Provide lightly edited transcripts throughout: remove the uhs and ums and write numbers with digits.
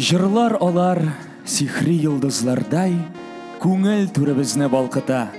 Жырлар алар сихри йылдызлардай, күңел түребезне балкыта.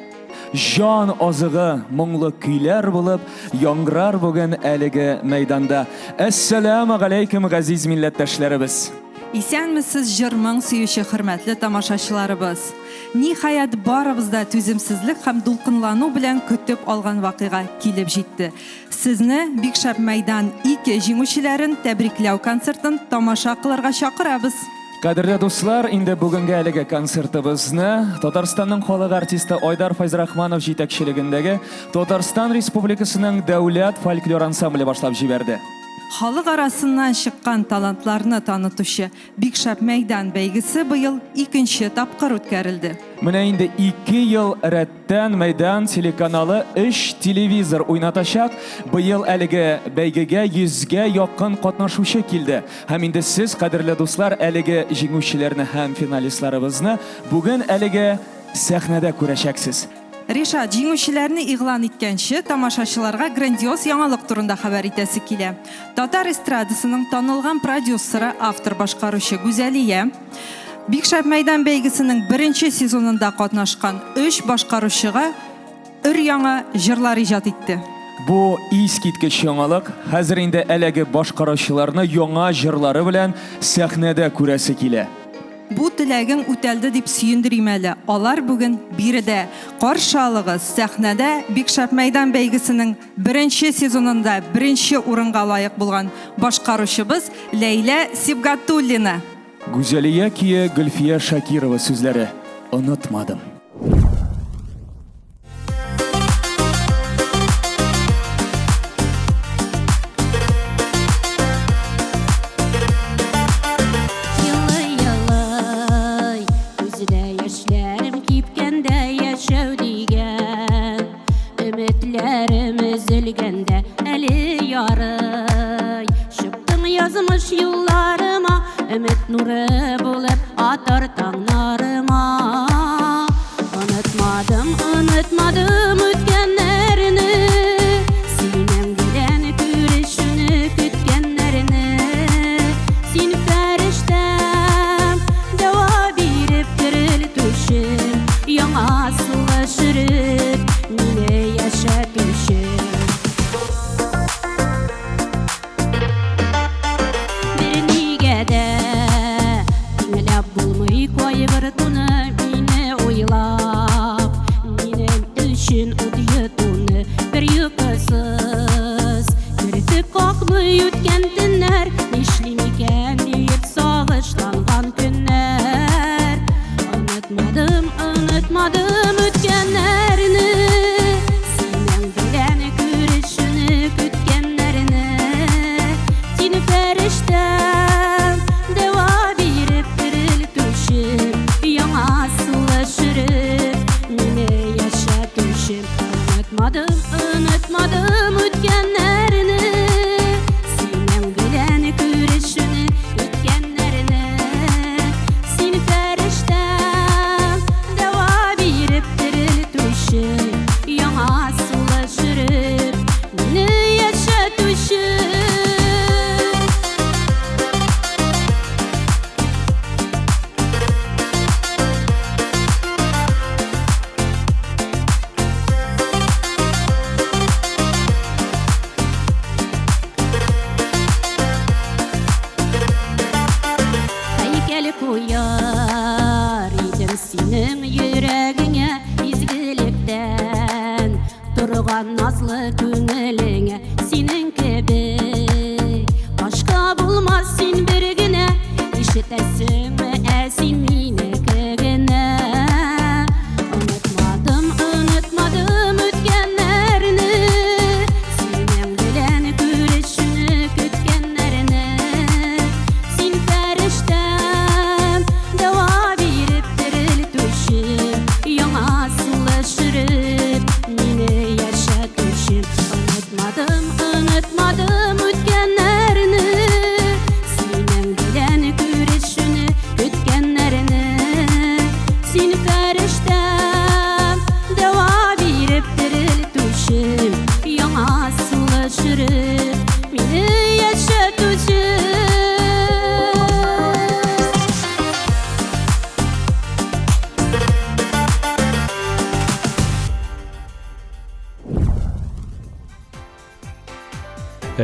Жан азыгы моңлы көйләр булып, яңгырар бүген әлеге мәйданда. Әссәламу алейкум газиз милләттәшләребез. Исәнмесез җырмың сөюче хөрмәтле тамашачыларыбыз. Ниһаять барыбызда түземсезлек һәм дулкынлану белән көтеп алган вакыйга килеп җитте. Сезне Бик Шәп мәйдан 2 җиңүчеләрен тәбрикләү концертын тамаша кылырга чакырабыз. Кадерле дуслар, инде бүгенге әлеге концертыбызны Татарстанның халык артисты Айдар Файзрахманов җитәкчелегендәге Татарстан Республикасының дәүләт фольклор ансамбле башлап җибәрде. Халык арасыннан чыккан талантларны танытучы Бик Шәп мәйдан бәйгесе быел 2нче тапкыр үткәрелде. Менә инде 2 ел рәттән мәйдан телеканалы 3 телевизор уйнатачак. Быел әлеге бәйгегә 100гә якын катнашучы килде. Һәм инде сез, кадерле дуслар, әлеге җиңүчеләрне һәм финалистларыбызны бүген әлеге сәхнәдә күрәчәксез. Ришат җиңүчеләрне игълан иткәнче тамашачыларга грандиоз яңалык турында хәбәр итәсе килә. Татар эстрадасының танылган продюсеры, автор башкаручы Гүзәлия Бик Шәп мәйдан бәйгесенең 1нче сезонында катнашкан 3 башкаручыга өр-яңа җырлар иҗат итте. Бу искиткеч яңалык хәзер инде әлеге башкаручыларны яңа җырлары белән сәхнәдә күрәсе килә. Бу теләгең үтәлде дип сөендерим әле. Алар бүген биредә каршы алыгыз сәхнәдә Бик Шәп мәйдан бәйгесенең 1нче сезонында 1нче урынга лаек булган башкаручыбыз Ләйлә Сибгатуллина. Гүзәлия кие Гөлфия Шакирова сүзләре. Онытмадым. Yazmış yollarıma, ümit nuru bulup atar tağlarıma. Unutmadım ötkenlerini, sinem gelen görüşünü kütkenlerini. Sin feriştem, deva birip diril düşüm, yana sılaşırıp, mine yaşa düşüm. Unutmadım ötkenlerini, senden gelen görüşünü kütkenlerini. Seni feriştem, deva birip diril düşüm, yana sılaşırıp, mine yaşa düşüm. Unutmadım ötkenlerini, senden gelen görüşünü kütkenlerini. Seni feriştem, yana sılaşırıp, mine yaşa düşüm. Heykeli koyar idim senin yüreğine, izgilikten turgan nazlı köngülüne. Senin gibi başka bulmaz sen birgine, işitesin mi esin mine kegine. Unutmadım ötkenlerini, senden gelen görüşünü kütkenlerini. Sen feriştem, deva birip diril düşüm, yana sılaşırıp, mine yaşa düşüm. Unutmadım ötkenlerini, senden gelen görüşünü kütkenlerini.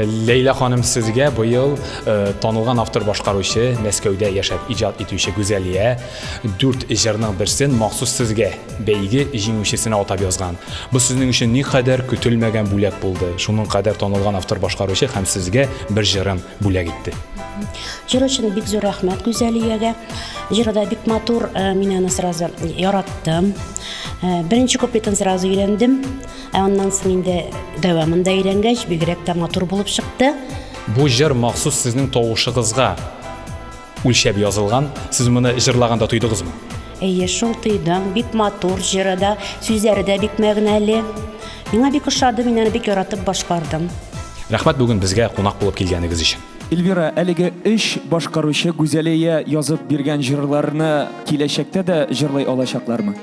Leyla xanım sizge bu yıl tanılgan автор başqaruvchi Мәскәүдә яшәп иҗат итүче Гүзәлия 4 җырның берсен махсус сезгә бәйге җиңүчесенә атап язган. Бу сезнең өчен никадәр көтелмәгән бүләк булды. Шуның кадәр танылган автор башкаручы һәм сезгә бер җырын бүләк итте. Җыр өчен бик зур рәхмәт Гүзәлиягә. Җырда бик матур, мин аны сразу яраттым. Беренче куплетын сразу өйрәндем. Аннан соң инде дәвамында өйрәнгәч, бигрәк тә матур булып чыкты. Бу җыр махсус сезнең тавышыгызга үлчәп язылган. Сез моны җырлаганда тойдыгызмы? Әйе, шул тойдым. Бик матур җырда, сүзләре дә бик мәгънәле. Миңа бик ошады, мин аны бик яратып башкардым. Рәхмәт бүген безгә кунак булып килгәнегез өчен. Эльвира, әлеге эш башкаручы Гүзәлия язып биргән җырларны киләчәктә дә җырлый алачаклармы?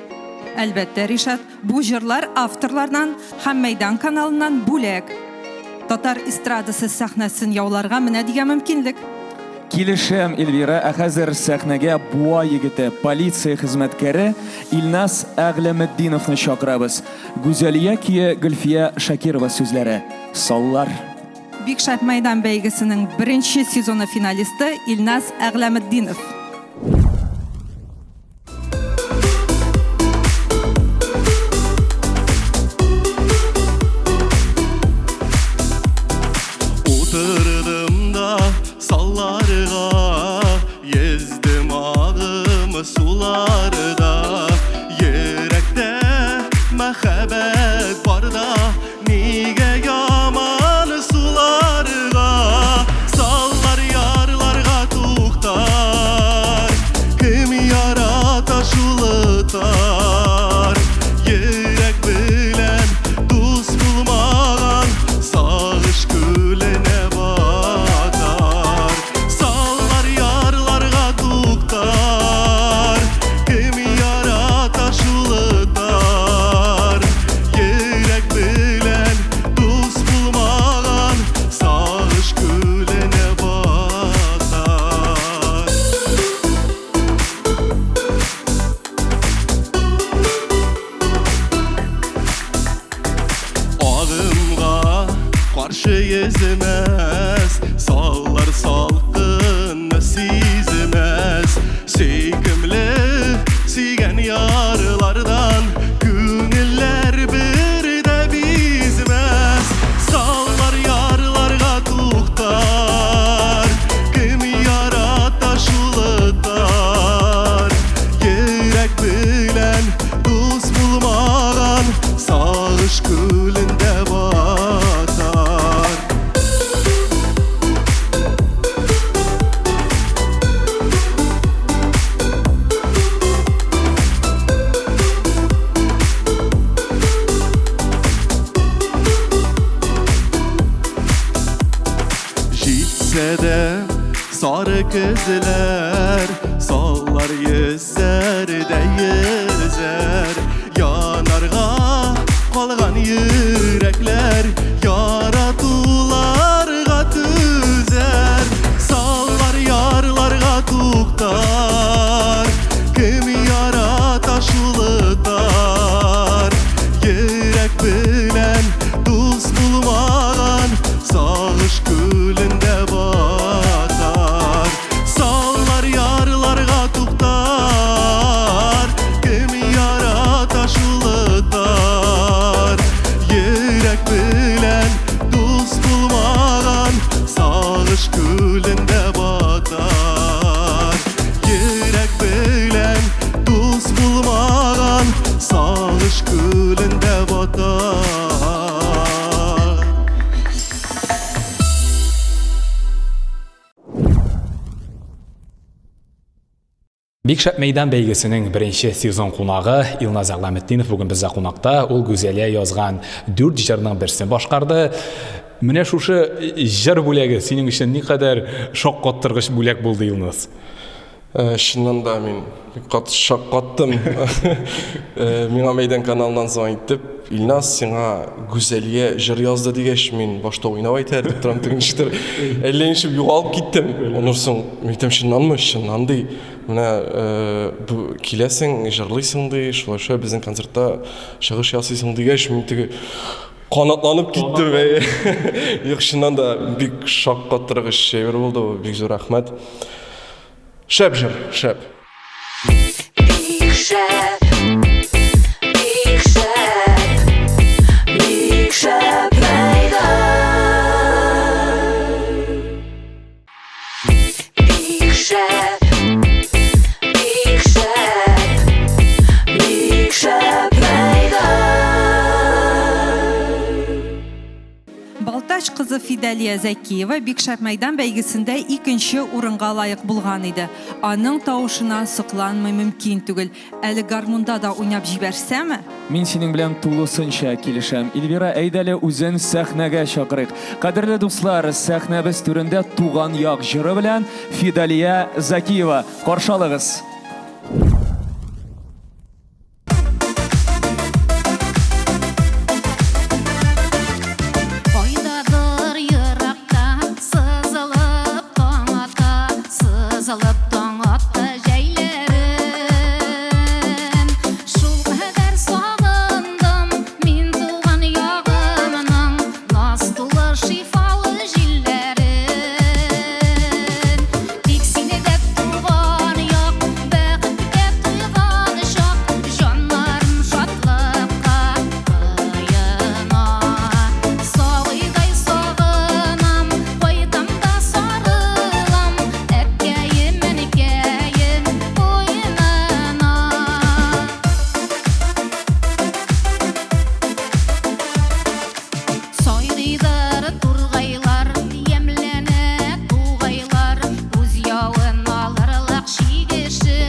Әлбәттә, Ришат, бу җырлар авторлардан һәм Мәйдан каналыннан бүләк. Татар эстрадасы сәхнәсен яуларга менә дигән мөмкинлек. Килешәм, Эльвира, ә хәзер сәхнәгә буа егете, полиция хезмәткәре Илнас Әгъләметдиновны чакырабыз. Гүзәлия кие Гөлфия Шакирова сүзләре. Саллар. Бик шәп Мәйдан бәйгесенең беренче сезоны финалисты Илнас Әгъләметдинов. Oturdum da sallarga, yezdim ağımı sularda. Yürekte mehabet var da, nige yaman sularga. Sallar yarlarga tuktar, kim yarata şulutar. Yürek bilen dost bulmagan, sağış gülüne batar. Sallar yarlarga tuktar, kim yarata şulutar. Yürek bilen dost bulmagan, sağış gülüne batar. Ağımga karşı yüzmez, sallar salkın sizmez. Seykimli sigen yarlardan, günüller bir de bizmez. Sallar yarlarga tuktar, kim yarata şulutar. Yürek bilen dost bulmagan, sağış gülünde batar. Jitse de sarı kızlar, sallar yüzer de yüzer. Yanarga kalgan yürekler, yaratularga tüzer. Sallar yarlarga tuktar, kim yarata şulutar. Yürek bilen dost bulmagan, sağış gülünde batar. Sallar yarlarga tuktar, kim yarata şulutar. Yürek bilen dost bulmagan, sağış gülünde batar. Yürek bilen dost bulmagan, sağış gülünde batar. Бик шәп Мәйдан бәйгесенең беренче сезон кунагы Илназ Әгъләметдинов бүген бездә кунакта. Ул Гүзәлия язган 4 җырның берсен башкарды. Менә шушы җыр бүләге синең өчен никадәр шаккаттыргыч бүләк булды, Илназ? Шыннан да мен қатты шаққаттым. Миңа Мәйдан каналынан соң айтып, Илназ, сеңа Гүзәлия жыр язды дегеш, мен башта ойнап айтар деп тұрам тегіншітір. Әлленшіп юғалып кеттім. Оныр соң, мектем шыннанмы, шыннанды. Мына келесің, жырлайсың дей, шылайша біздің концертта шығыш ясайсың дегеш, мен теге Kanatlanıp gittim ve yakışından da bir şakkattırık şey oldu. Büyük zor rahmet. Şep jır, şep. Big Shep, Big Shep, Big Shep meydan. Big Shep, Big Shep, Big Shep meydan. Baltaş kızı Fideliye Zekiyeva Big Shep Meydan beygisinde ikinci urunga layık bulgan idi. Anın tavuşuna sıklanmay mümkün tügül. Әлі гармунда да уйнап җибәрсәме? Мин синең белән тулысынча килешәм. Эльвира, әйдәле үзен сәхнәгә чакырыйк. Кадерле дуслар, сәхнәбез түрендә туган як җыры белән Фидалия Закиева. Каршы алыгыз. Oydadır yırakta sızılıp toңата, sızılıp toңata jeylerim. Şul kadar sağındım min tuğan yağımının, nastulu şifalı jillerin. Tiksini de tuğan yok, bәхеткә туйган шак, жаннарым шатлыкка кыена. Сагыйдай сагынам, кайдам да сарылам, әткәем, әнекәем буенына. Сайрыйдыр тургайлар, ямләнә тугайлар, үз явын алырлык шигеше.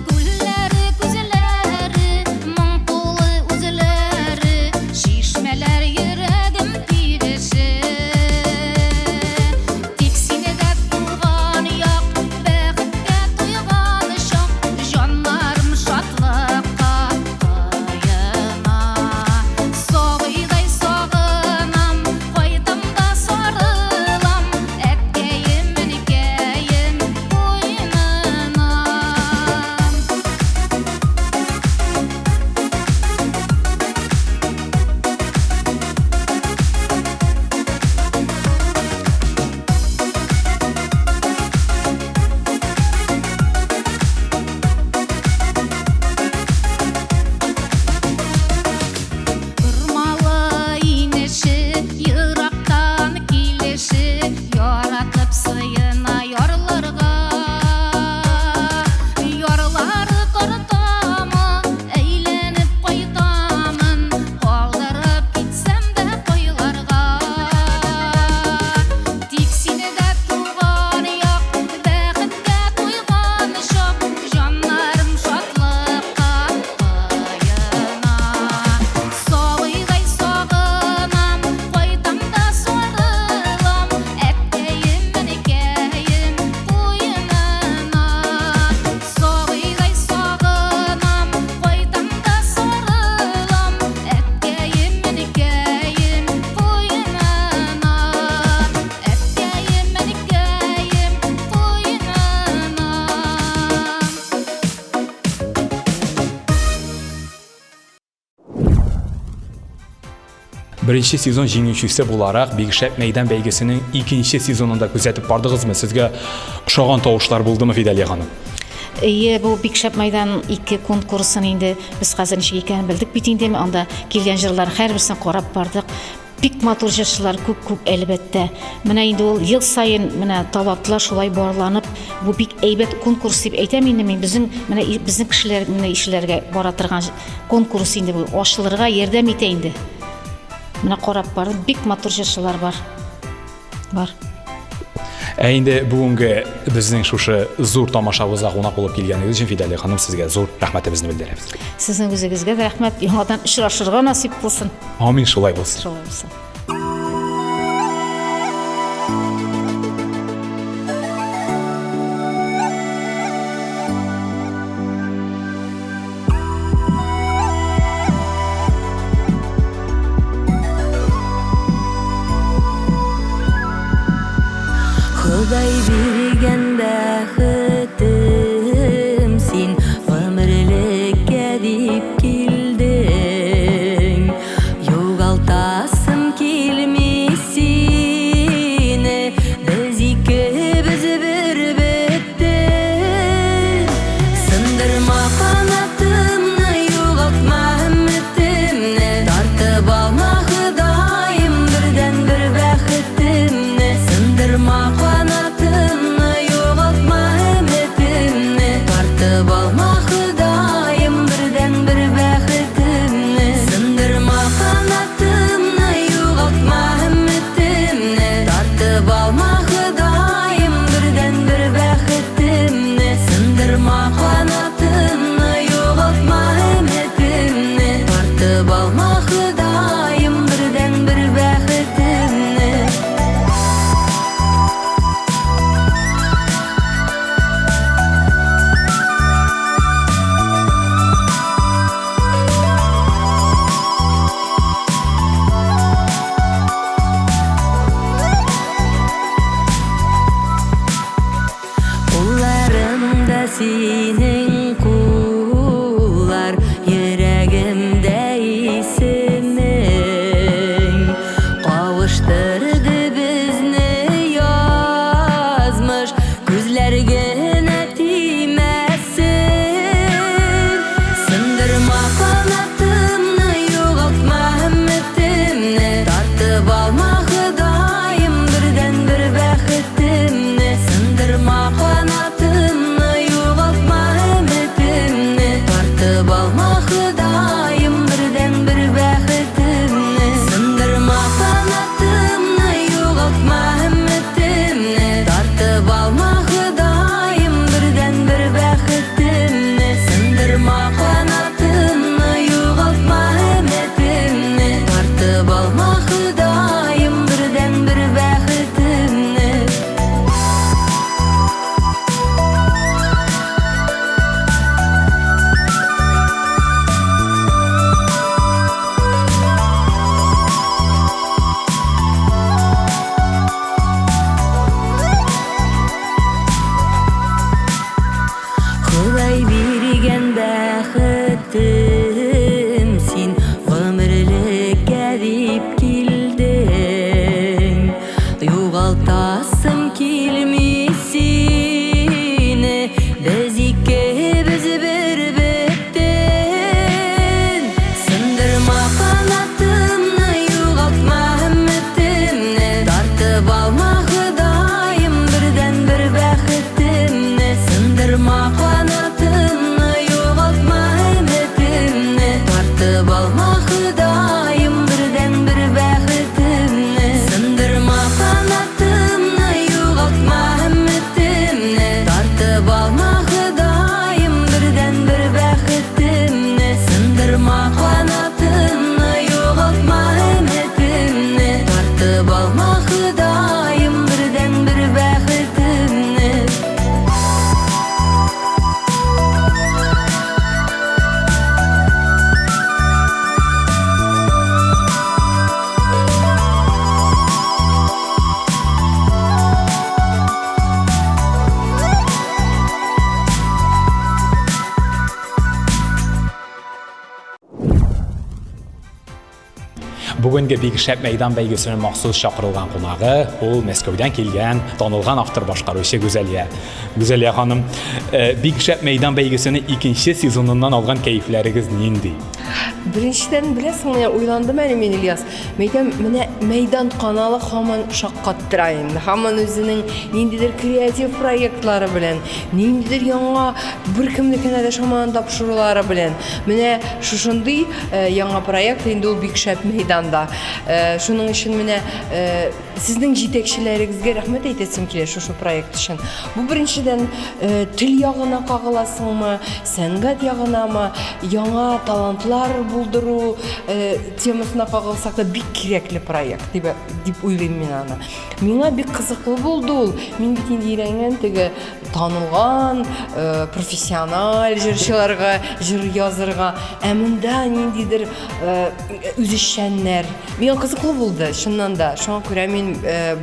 Күлләре, күзләре, моң тулы үзләре, шишмәләр йөрәгем тиреше. Тиксине дә туган як, бәхеткә туйган шак, жаннарым шатлыкка кыена. Сагыйдай сагынам, кайдам да сарылам, әткәем, әнекәем буенына. Ырмалы инеше, ерактан килеше, яратып сыйына ярларга. Ярлары картамы, әйләнеп кайтамын, калдырып китсәм дә койларга. Тиксине дә туган як, бәхеткә туйган шак, жаннарым шатлыкка кыена. Сагыйдай сагынам, кайдам да сарылам, әткәем, әнекәем буенына. Сагыйдай сагынам, кайдам да сарылам, әткәем, әнекәем буенына. Әткәем, әнекәем буенына. Birinchi sezon jеңүүчүсү буларак Big Shep Meydan бәйгесенең икенче сезонында күзәтеп бардыгызмы? Сезгә ошаган тавышлар булдымы, Фидалия ханым? Бу Big Shep Meydan 2 конкурсын инде без хәзер ничек икәнен белдек бит инде. Анда килгән җырлар һәрберсен карап бардык. Бик матур җырчылар күп әлбәттә. Менә инде ул ел сайын менә талантлар шулай барланып, бу бик әйбәт конкурс дип әйтәм инде мин. Безнең кешеләр менә ишеләргә бара торган конкурс инде бу. Ачылырга ярдәм итә инде. Менә карап бардым, бик матур җырчылар бар. Ә инде бүгенге безнең шушы зур тамашабызга кунак булып килгәнегез өчен Фидалия ханым, сезгә зур рәхмәтебезне белдерәбез. Сезнең үзегезгә дә рәхмәт. Яңадан очрашырга насип булсын. Амин, шулай булсын. Шулай булсын. Худай биргән бәхетем, син гомерлеккә дип килдең. Юғалтасым келмесіне Біз екеуміз бір беттен Сындырма қанатымны, юғалтма үмітімні Тартып алма Құдайым бірден бір бақытымны Сындырма қанатымны, юғалтма үмітімні Тартып алма Құдайым бірден бір бақытымны Сындырма қанатымны, юғалтма үмітімні Тартып алма Құдайым бірден бір бақытымны Сындырма қанатымны, юғалтма үмітімні Тартып алма Құдайым бірден бір бақытымны Бүгінгі Биг Шәп мәйдан бәйгесінің махсус шақырылған қонағы ол Мәскеуден келген танылған автор башқарушы Гүзәлия. Гүзәлия ханым, Биг Шәп мәйдан бәйгесінің екінші сезонынан алған кәйфләрігіз нендей? Біріншіден білесің, ойландым әлі мен Ильяс. Мәйдан каналы хаман шаққаттырайын. Хаман өзінің нендедір креатив проектлары білен, нендедір яңа бір кімдікіне де шаман тапшырулары білен. Мене шушынды яңа проект енді ол Биг Шәп мәйданда. Шуның үшін сіздің жетекшілеріңізге рахмет айтасым келе шушы проект үшін. Бұл біріншіден тіл яғына қағыласыңмы, сәнгат яғына ма, яңа талантлар булдыру темасына қағылсақ да бик кереклі проект деп ойлаймын мен аны. Миңа бик қызықлы болды ол. Мен бит енді үйренген теге танылған профессионал жыршыларға, жыр язырға, әмінда нендейдір үзішшәннәр. Миңа қызықлы болды, шыннан да. Шуңа күрә мен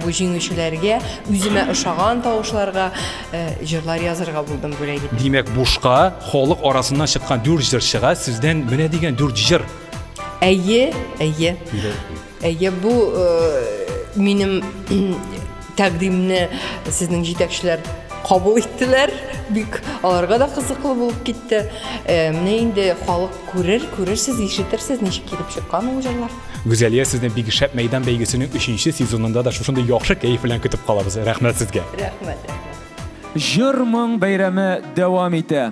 bu жеңүүчүләргә үземә ошаган тавышларга жырлар язырга булдым бүләк. Демек, бушка халык арасыннан чыккан дүр жырчыга сездән менә дигән дүр жыр. Әйе. Бу минем тәкъдимне сезнең җитәкчеләр кабул иттеләр. Бик аларга да кызыклы булып китте. Менә инде халык күрерсез, ишетерсез ничек килеп чыккан ул җырлар. Гүзәлия, сезне Биг Шәп мәйдан бәйгесенең 3нче сезонында да шушындый яхшы кәйф белән көтеп калабыз. Рәхмәт сезгә. Рәхмәт. Жыр-моң бәйрәме дәвам итә.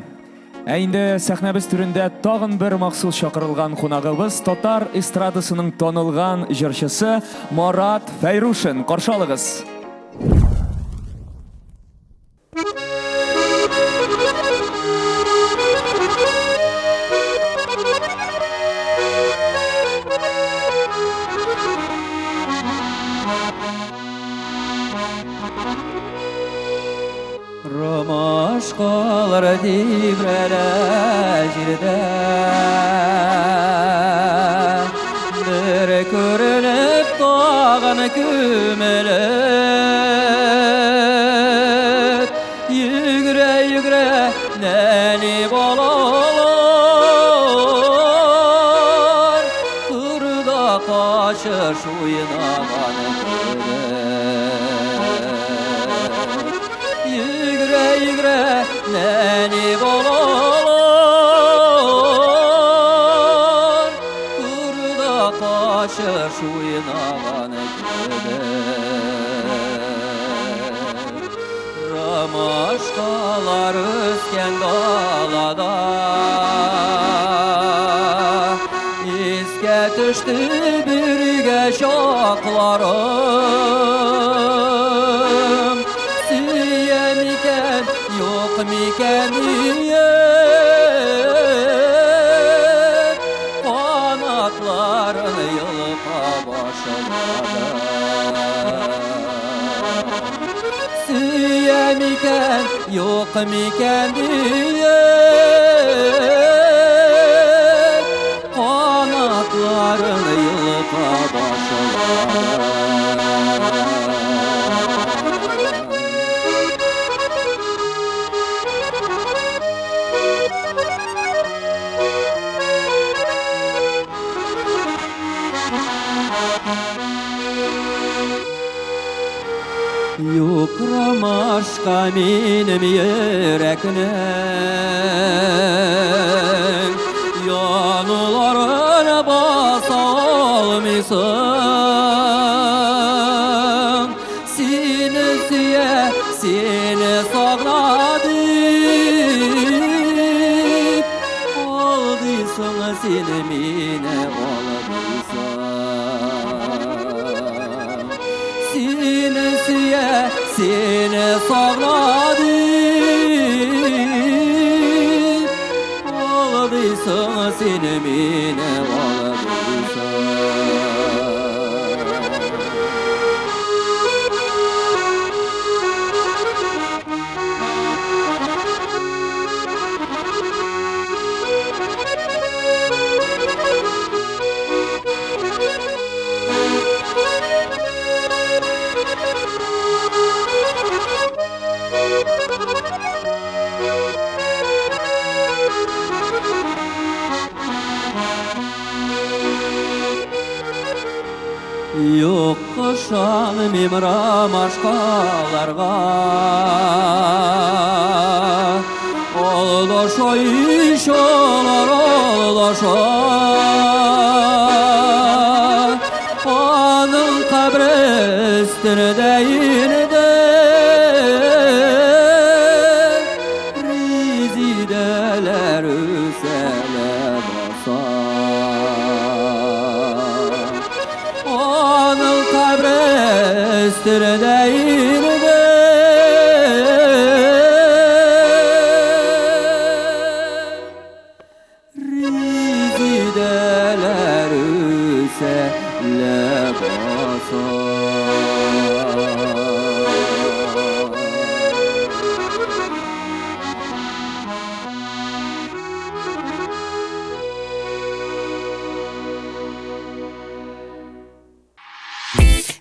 Инде сәхнәбез түрендә тагын бер махсус чакырылган кунагыбыз татар эстрадасының танылган җырчысы Марат Фәйрушин. Каршы алыгыз. Ромашкалар тибрәлә җирдә, бер күренеп тагын күмелеп, йөгерә нәни балалар, турда качыш уйнаган nəni balalar, kurda qaşış uynağanı gülər. Ramaşqalar üskən qalada, iskə düşdü birgə şaqlarım, süyəm ikən yok mikeniyet, kanatlarını yılpa başladı. Süyem iken yok mikeniyet, kanatlarını yılpa başladı. Yukrım aşka benim yüreknin Yanılarına basa olmuşsun Seni süye, seni sağladık Aldıysan seni mine oladıysan Seni süye, seni sağladık Aldıysan seni mine oladıysan Yok koşan mimram aşkalarga Oldaşa iş olar oldaşa Onun kabri üstüne inide Rizideler üsele basar Onun kabri üstüne inide Rizideler üsele basar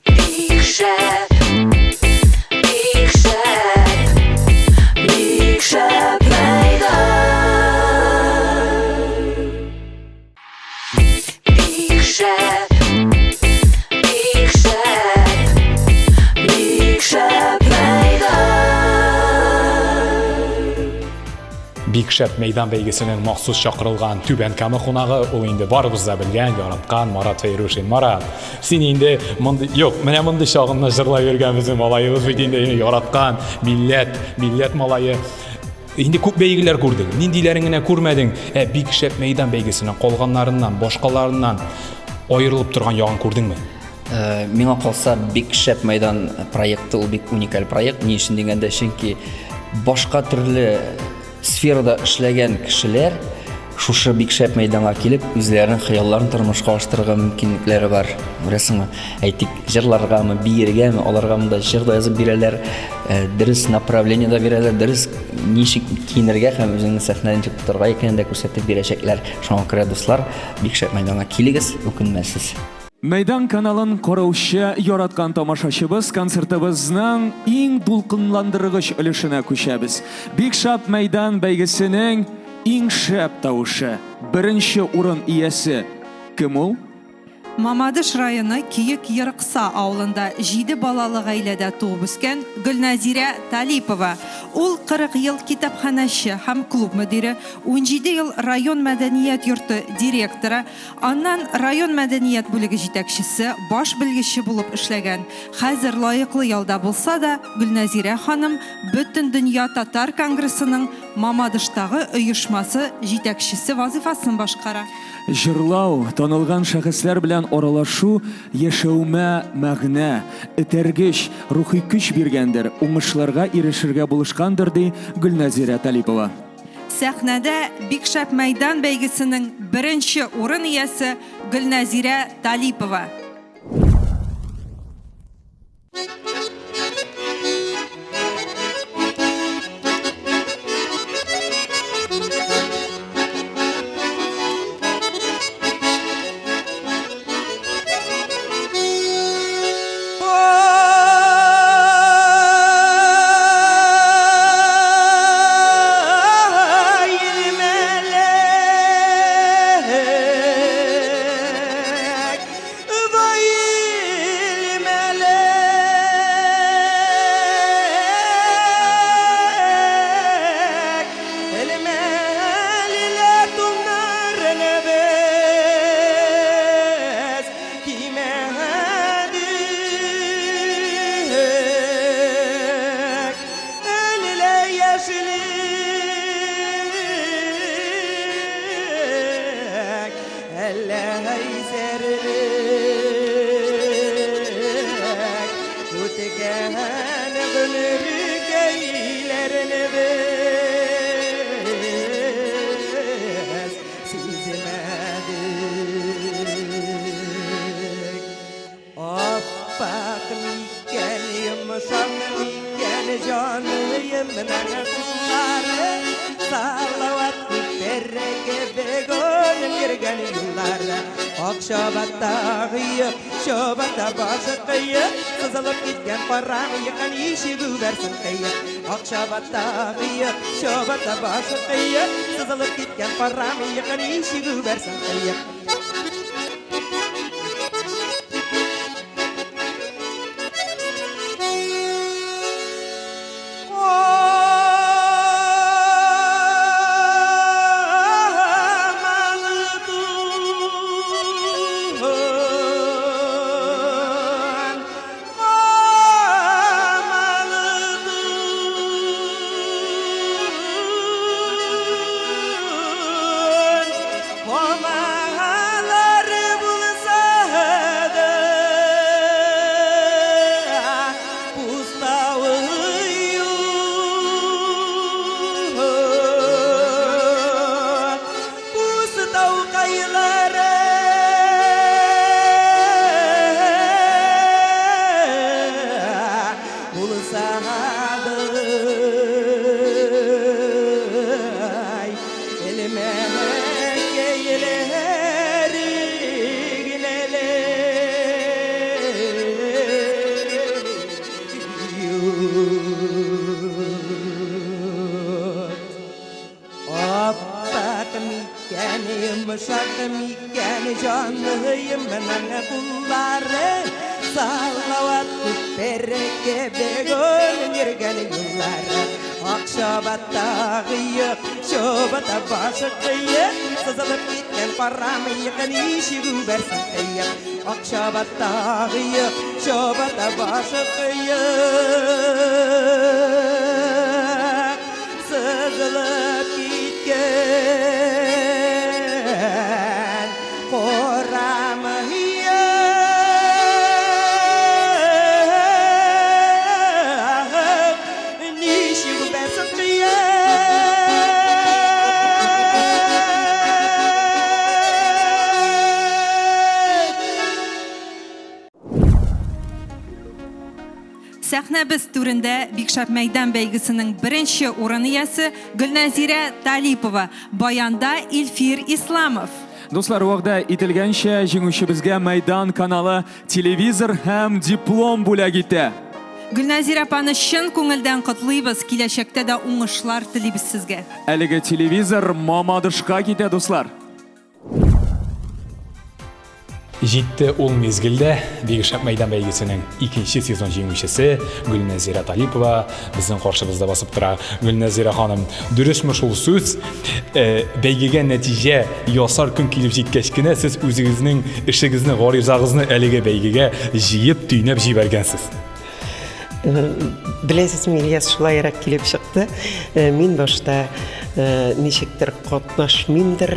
Big Chef, Big Chef, Big Chef meydan. Big Chef, Big Chef, Big Chef meydan. Big Chef meydan beygisinin maxsus çaqırılğan tübən kamı qonağı o indi barımızda bilgən, yaratqan Marat Feyruşin. Marat, sen indi, yox, mənə mındı şağınla jırlay vergən bizim malayımız, indi yaratqan millət malayı. İndi көп beygiler gördük, nindilərinə görmədin, Big Chef meydan beygisinin qolğanlarından, boşqalarından ayrılıb тұрған яғын көрдің мі? Миңа қалса Big Chef мейдан проекты ол бик уникаль проект. Ни үшін дегенде, чөнки башка төрле сферада эшләгән кешеләр шушы Big Chef мейданга килеп, үзләренең хыялларын тормышка аштырырга мөмкинлекләре бар. Күрәсеңме? Әйтик, җырларгамы, биергәме, аларгамы да җыр да язып бирәләр, дөрес направление да бирәләр, дөрес ничек киенергә һәм үзеңне сәхнәдән чыгып торырга икәнен дә күрсәтеп бирәчәкләр. Шуңа күрә дуслар, Big Chef мейданга килегез, үкенмәсез. Мейдан каналын караучы яраткан тамашачыбыз концертыбызның иң дулкынландыргыч өлешенә күчәбез. Big Chef мейдан бәйгесенең иң шәп тавышы, беренче урын иясе кем ул? Мамадыш районы Киек Ерыкса авылында 7 балалы гаиләдә туып үскән Гөлназирә Талипова. Ул 40 ел китапханәче һәм клуб мөдире, 17 ел район мәдәният йорты директоры, аннан район мәдәният бүлеге җитәкчесе, баш белгече булып эшләгән. Хәзер лаеклы ялда булса да, Гөлназирә ханым бөтен дөнья татар конгрессының Мамадыштагы оешмасы җитәкчесе вазифасын башкара. Жырлау, танылган шәхесләр белән аралашу яшәүмә мәгънә, этәргеч, рухи көч биргәндер, уңышларга ирешергә булышкандыр ди Гөлназирә Талипова. Сәхнәдә Big Chef мейдан бәйгесенең беренче урын иясе Гөлназирә Талипова. The bilgen gönülük eylerini biz sizmedik. Oppak mikken yumuşak mikken canlıyım nene kulları salavat terrege begonum girgen yıllarda Akşabatta kıyıp şobatta başı kıyıp sızılıp gitken param yıkan işi güversin kıyıp Akşabatta kıyıp şobatta başı kıyıp sızılıp gitken param yıkan işi güversin kıyıp Yumuşak mikken canlıyım nene kulları Salavat terrege begonum girgen yılları Akşabatta kıyıp şobatta başı kıyıp sızılıp gitken param yıkan işi güversin kıyıp Akşabatta kıyıp şobatta başı kıyıp sızılıp gitken param yıkan işi güversin kıyıp Сәхнәбез түрендә Бикшәп мәйдан бәйгесенең беренче урын иясе Гөлнәзирә Талипова, баянда Илфир Исламов. Дуслар, вакыт ителгәнчә җиңүчебезгә Мәйдан каналы телевизор һәм диплом бүләк итә. Гөлнәзирә апаны чын күңелдән котлыйбыз, киләчәктә дә уңышлар телибез сезгә. Әлеге телевизор Мамадышка китә, дуслар. Жетті ул мезгілде Бегішап Мәйдан бәйгесінің екінші сезон жеңушісі Гүлнәзира Талипова біздің қаршымызда басып тұра. Гүлнәзира ханым, дұрысмы шул сөз? Бәйгеге нәтиже ясар күн келіп жеткешкіне сіз өзіңіздің ішігіздің ғаризағызны әлеге бәйгеге жиып түйнеп жибергенсіз. Білесіз, Ильяс шулайырақ келіп шықты. Мен башта нешектір қатнашмендір,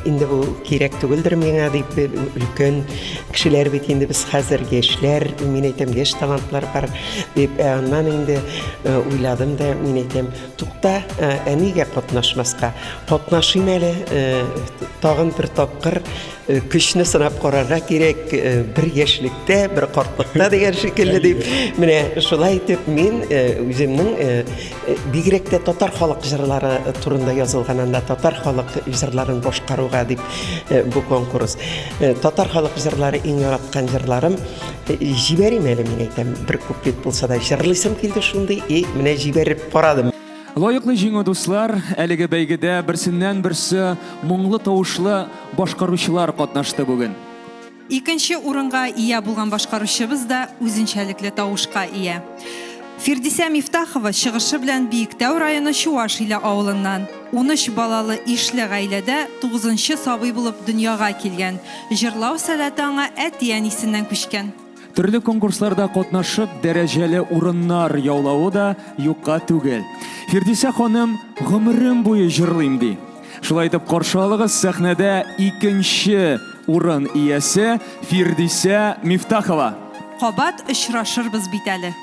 енді бұл керек түгілдір меңа дейп үлкен кішілер бет, енді біз қазір гешлер, мен айтам геш талантлар бар деп, аннан енді ойладым да, мен айтам тұқта әнеге қатнашмасқа. Қатнашым әлі тағын бір тапқыр күшіні сынап қарарға керек, бір ешілікте, бір қартлықта деген шекелі деп, міне шулай деп мен өзімнің бигректе татар халық жырлары турында язылғанында татар халық жырларын башқаруға деп бұл конкурс. Татар халық жырлары ең яратқан жырларым жіберем әлі, мен айтам, бір куплет болса да жырлысым келді шундай, міне жіберіп барадым. Лайыклы җиңү дуслар, әлеге бәйгедә берсеннән берсе моңлы тавышлы башкаручылар катнашты бүген. Икенче урынга ия булган башкаручыбыз да үзенчәлекле тавышка ия. Фирдисә Мифтахова чыгышы белән Биектау районы Чувашия авылыннан 13 балалы ишле гаиләдә 9нчы сабый булып дөньяга килгән. Җырлау сәләте аңа әти-әнисеннән күчкән. Төрле конкурсларда катнашып, дәрәҗәле урыннар яулауы да юкка түгел. Фирдисә ханым гомерем буе җырлыйм ди. Шулай итеп каршы алыгыз, сәхнәдә икенче урын иясе Фирдисә Мифтахова. кабат очрашырбыз бит әле.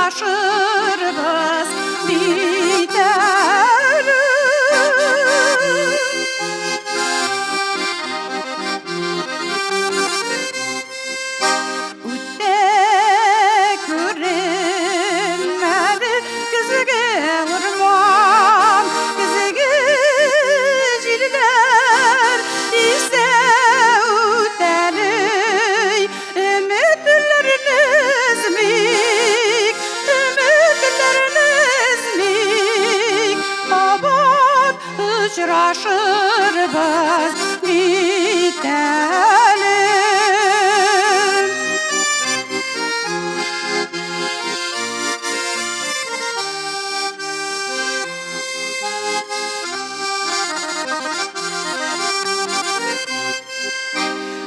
Очрашырбыз бит әле. Үтте күренмәде көзгә урман, көзгә җилләр исә үтәле. Өметләрне очрашырбыз бит әле.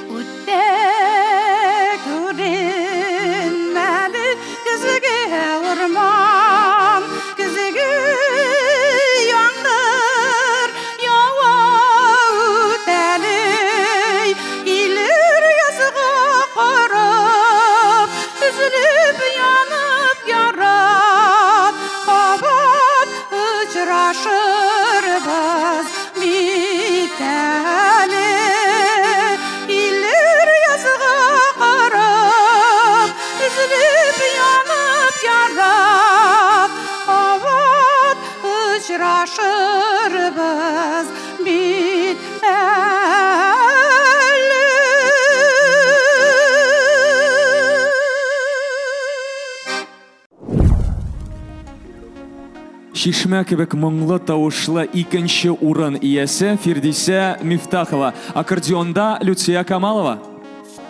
Үтте күренмәде көзгә урман, көзгә яңгыр ява үтәле. Илер язга карап, üzülеп янып ярап, кабат очрашырбыз бит әле. Илер язга карап, üzülеп янып ярап, кабат очрашырбыз бит әле. Шишмә кебек моңлы тавышлы икенче урын иясе Фирдисә Мифтахова. Аккордеонда Люция Камалова.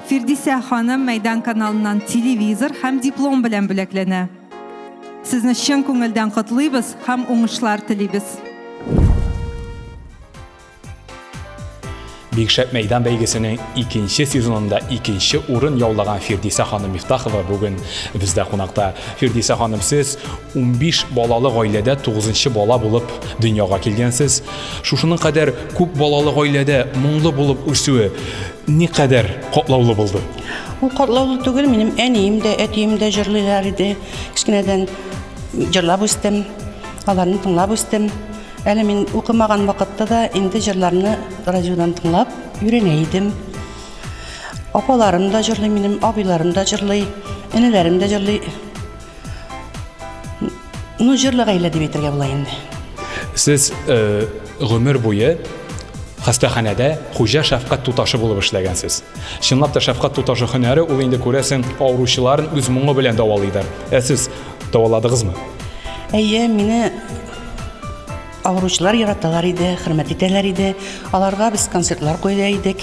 Фирдисә ханым Мәйдан каналыннан телевизор һәм диплом белән бүләкләнә. Сезне чын күңелдән котлыйбыз һәм уңышлар телибез. Бик шәп мәйдан бәйгесенең икенче сезонында икенче урын яулаган Фирдисә ханым Мифтахова бүген бездә кунакта. Фирдисә ханым, сез 15 балалы гаиләдә 9нчы бала булып дөньяга килгәнсез. Шушының кадәр күп балалы гаиләдә моңлы булып үсүе никадәр катлаулы булды? Ул катлаулы түгел, минем әнием дә, әтием дә җырлыйлар иде. Кичкенәдән җырлап үстем, аларны тыңлап үстем. Әле мин укымаган вакытта да инде җырларны радиодан тыңлап өйрәнә идем. Апаларым да җырлый, минем абыйларым да җырлый, энеләрем дә җырлый. Ну, җырлы гаилә дип әйтергә була инде. Сез гомер буе хастаханәдә хуҗа шәфкать туташы булып эшләгәнсез. Чынлап та шәфкать туташы һөнәре ул инде күрәсең авыручыларын үз моңы белән дәвалыйдыр. Сез дәваладыгызмы? Әйе, мине авыручылар яраталар иде, хөрмәт итәләр иде. Аларга без концертлар куя идек.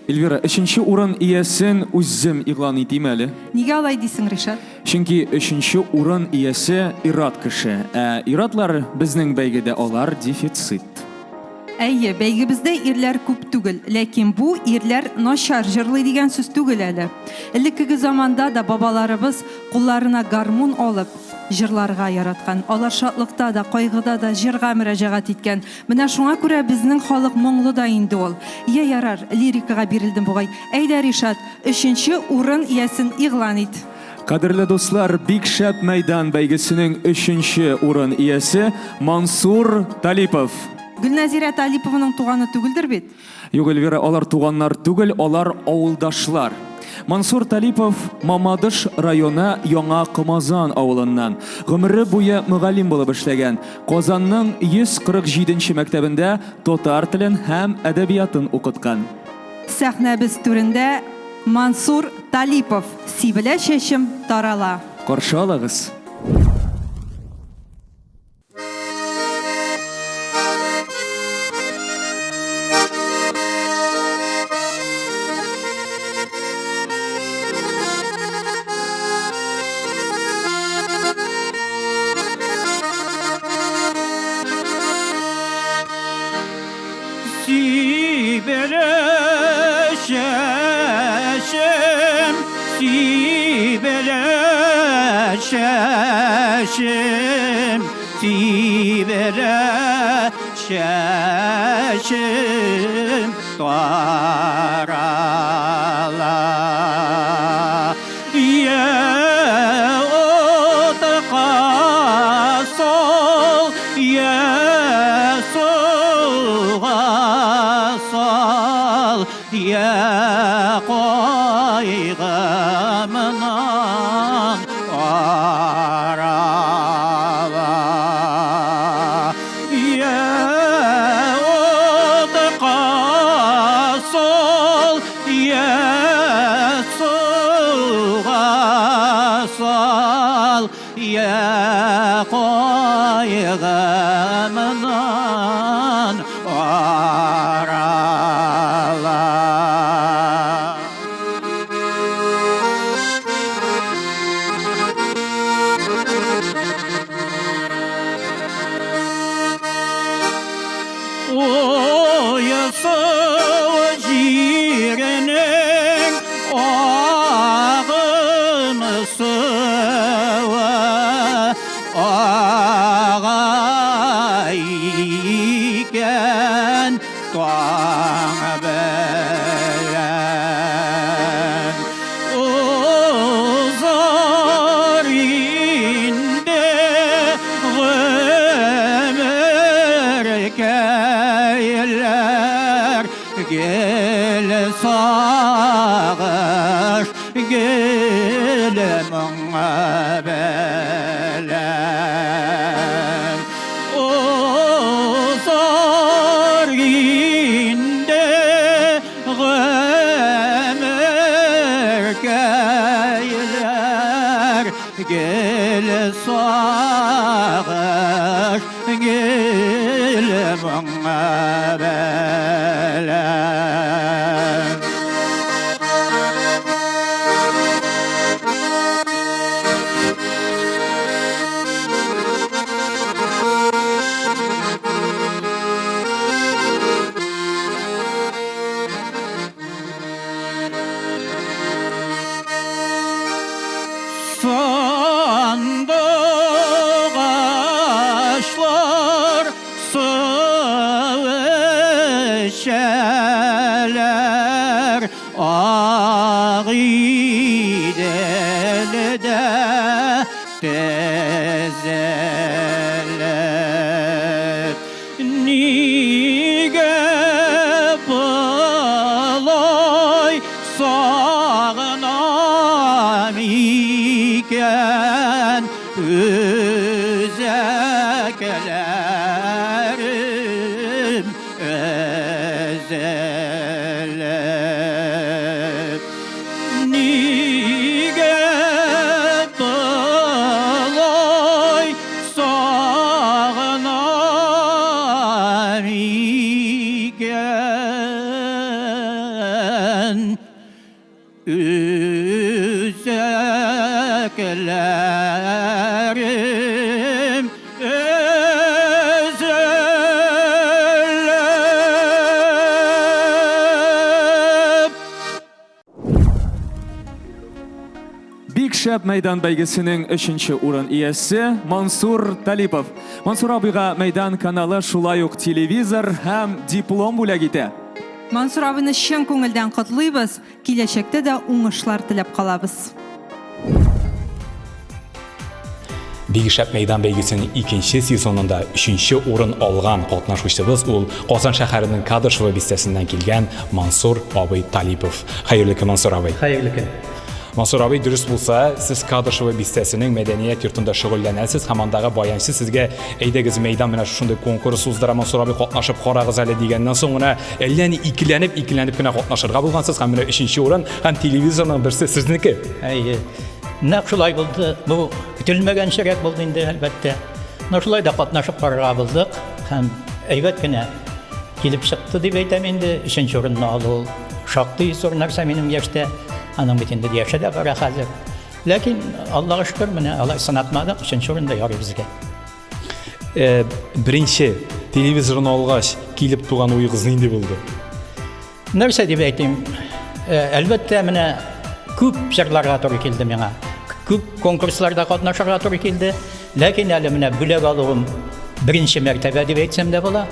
Эльвира, 3нче урын иясен үзем игълан итим әле. Нигә алай дисең, Ришат? Чөнки 3нче урын иясе Ират кеше. Иратлар безнең бәйгедә алар дефицит. Әйе, бәйгебездә ирләр күп түгел, ләкин бу ирләр начар җырлый дигән сүз түгел әле. Элекке заманда да бабаларыбыз кулларына гармун алып җырларга яраткан. Алар шатлыкта да, кайгыда да җырга мөрәҗәгать иткән. Менә шуңа күрә безнең халык моңлы да инде ул. Я ярар, лирикага бирелдем бугай. Әйдә, Ришат, 3нче урын иясен игълан ит. Кадерле дуслар, бик шәп мәйдан бәйгесенең 3нче урын иясе Мансур Талипов. Гөлназира Талипованың туганы түгелдер бит? Юк, Эльвира, алар туганнар түгел, алар авылдашлар. Мансур Талипов Мамадыш районы Яңа Кымазан авылыннан гомере буе мөгаллим булып эшләгән. Казанның 147нче мәктәбендә татар телен һәм әдәбиятын укыткан. Сәхнәбез түрендә Мансур Талипов Сибелә чәчем тарала. Каршы алыгыз. Şeşim tarala ye otqa sol ye soğa sol ye qoyğımdan arala ye ya koyğımdan arala Oyası jirinin ağımısı ağayken doğan belen uzar indi ömür keyler gel sağır gel belen uzar indi ömür keyler gel sağır gel belen Sandık ağaçlar sıvışeler ağidelde tezeler nige balay sağınam iken özeklerim ezeler nige balay sağınam iken üzeklerim özelem. Big Shep Meydan bәйгесенең 3нче урын иясе Мансур Талипов. Мансур абыйга Мейдан каналы шулай ук телевизор һәм диплом бүләк итә. Мансур абыйны чын күңелдән котлыйбыз, киләчәктә дә уңышлар теләп калабыз. Big Shep Meydan beygisinin ikinci sezonunda 3. orun algan qatnaşучыбыз ул Казан шәһәренең Кадышево бистәсеннән килгән Мансур абый Талипов. Хәерле көн, Мансур абый. Хәерле көн. Мансур абый, дөрес булса, сез Кадышево бистәсенең мәдәният йортында шөгыльләнәсез, һәм андагы баянчы сезгә әйдәгез мәйдан менә шундый конкурс уздыра, Мансур абый, катнашып карагыз әле дигәннән соң гына әллә ни икеләнеп кенә катнашырга булгансыз, һәм менә 3нче урын һәм телевизорның берсе сезнеке. Әйе. Нәкъ шулай булды. Бу көтелмәгән шәрәк булды инде, әлбәттә. Шулай да катнашып карарга булдык һәм әйбәт кенә килеп чыкты дип әйтәм инде. 3нче урынны алу шактый зур нәрсә минем яшьтә. Аның бит инде яшә дә бара хәзер. Ләкин Аллаһка шөкер, менә алай сынатмадык, 3нче урында ярый безгә. Беренче телевизорны алгач килеп туган уегыз нинди булды? Нәрсә дип әйтим? Әлбәттә, менә күп җырларга туры килде миңа. Күп конкурсларда катнашырга туры килде. Ләкин әле менә бүләк алуым беренче мәртәбә дип әйтсәм дә була.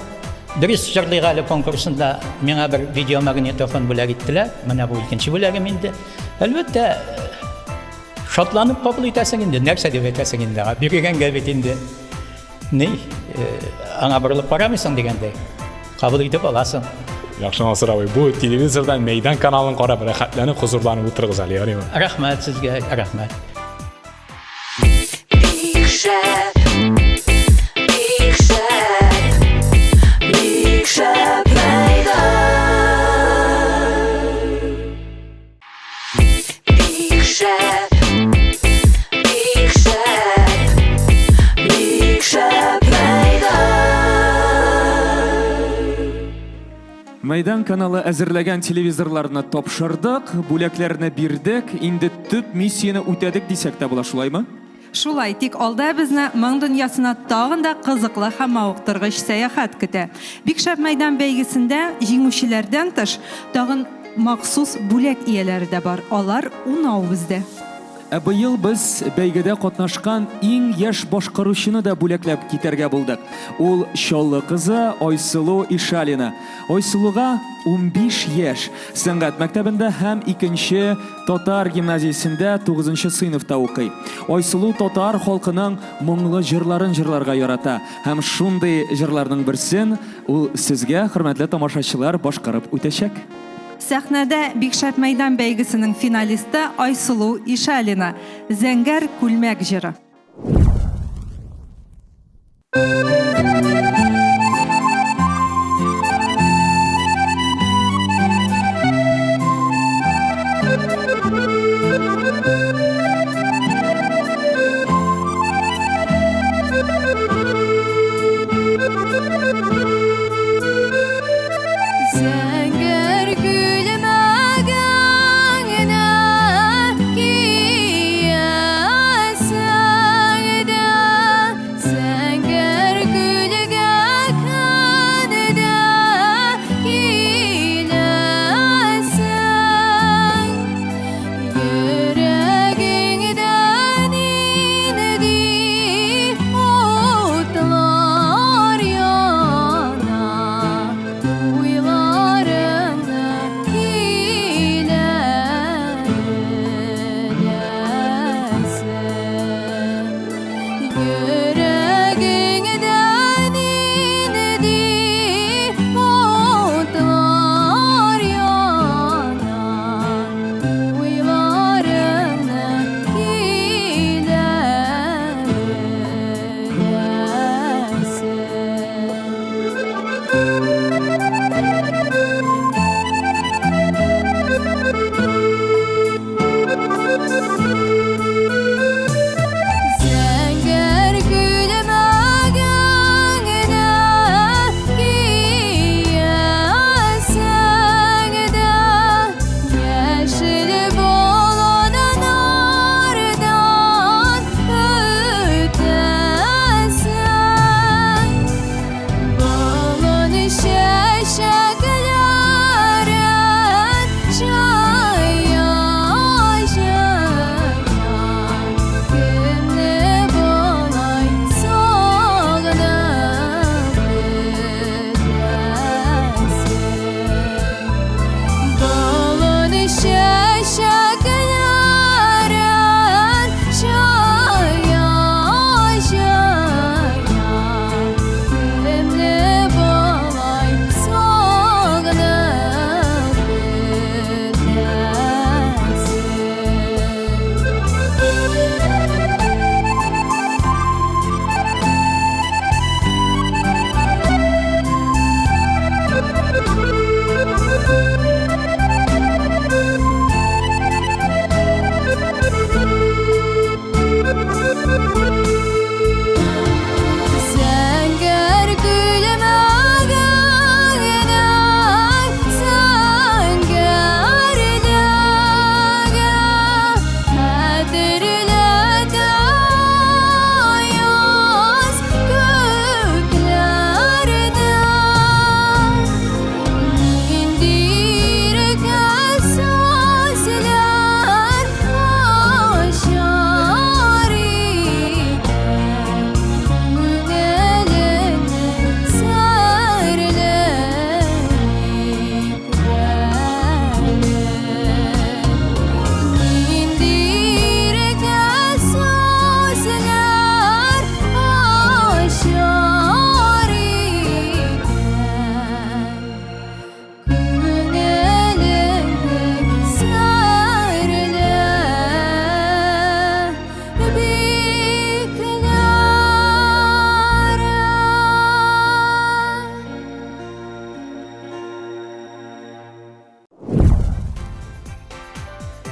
Дөрес җырлыйга әле конкурсында миңа бер видеомагнитофон бүләк иттеләр. Менә бу икенче бүләгем инде. Әлбәттә, шатланып кабул итәсең инде. Нәрсә дип әйтәсең инде? Биргәнгә бит инде. Ни? Аңа борылып карамыйсың дигәндәй. Кабул итеп аласың. Яхшы, Мансур абый, бу телевизордан Мейдан каналын карап, рәхәтләнеп, хузурланып утырыгыз әле, ярыймы? Рәхмәт сезгә, рәхмәт. Big Shep, Big Shep, Big Shep Meydan. Big Shep, Big Shep, Big Shep Meydan. Мейдан каналы әзерләгән телевизорларны тапшырдык, бүләкләрне бирдек, инде төп миссияны үтәдек дисәк тә була, шулаймы? Шулай, тик алда безне моң дөньясына тагын да кызыклы һәм мавыктыргыч сәяхәт көтә. Бик шәп мәйдан бәйгесендә җиңүчеләрдән тыш тагын махсус бүләк ияләре дә бар. Алар 10 бездә. Быел без бәйгедә катнашкан иң яшь башкаручыны да бүләкләп китәргә булдык. Ул Чаллы кызы Айсылу Ишалина. Айсылуга 15 яшь. Сәнгать мәктәбендә һәм 2нче татар гимназиясендә 9нчы сыйныфта укый. Айсылу татар халкының моңлы җырларын җырларга ярата. Һәм шундый җырларның берсен ул сезгә, хөрмәтле тамашачылар, башкарып үтәчәк. Сәхнәдә Бик шәп мәйдан бәйгесенең финалисты Айсылу Ишалина. Зәңгәр күлмәк җыры. Zəngər gülməyinə kiyəsən də, zəngər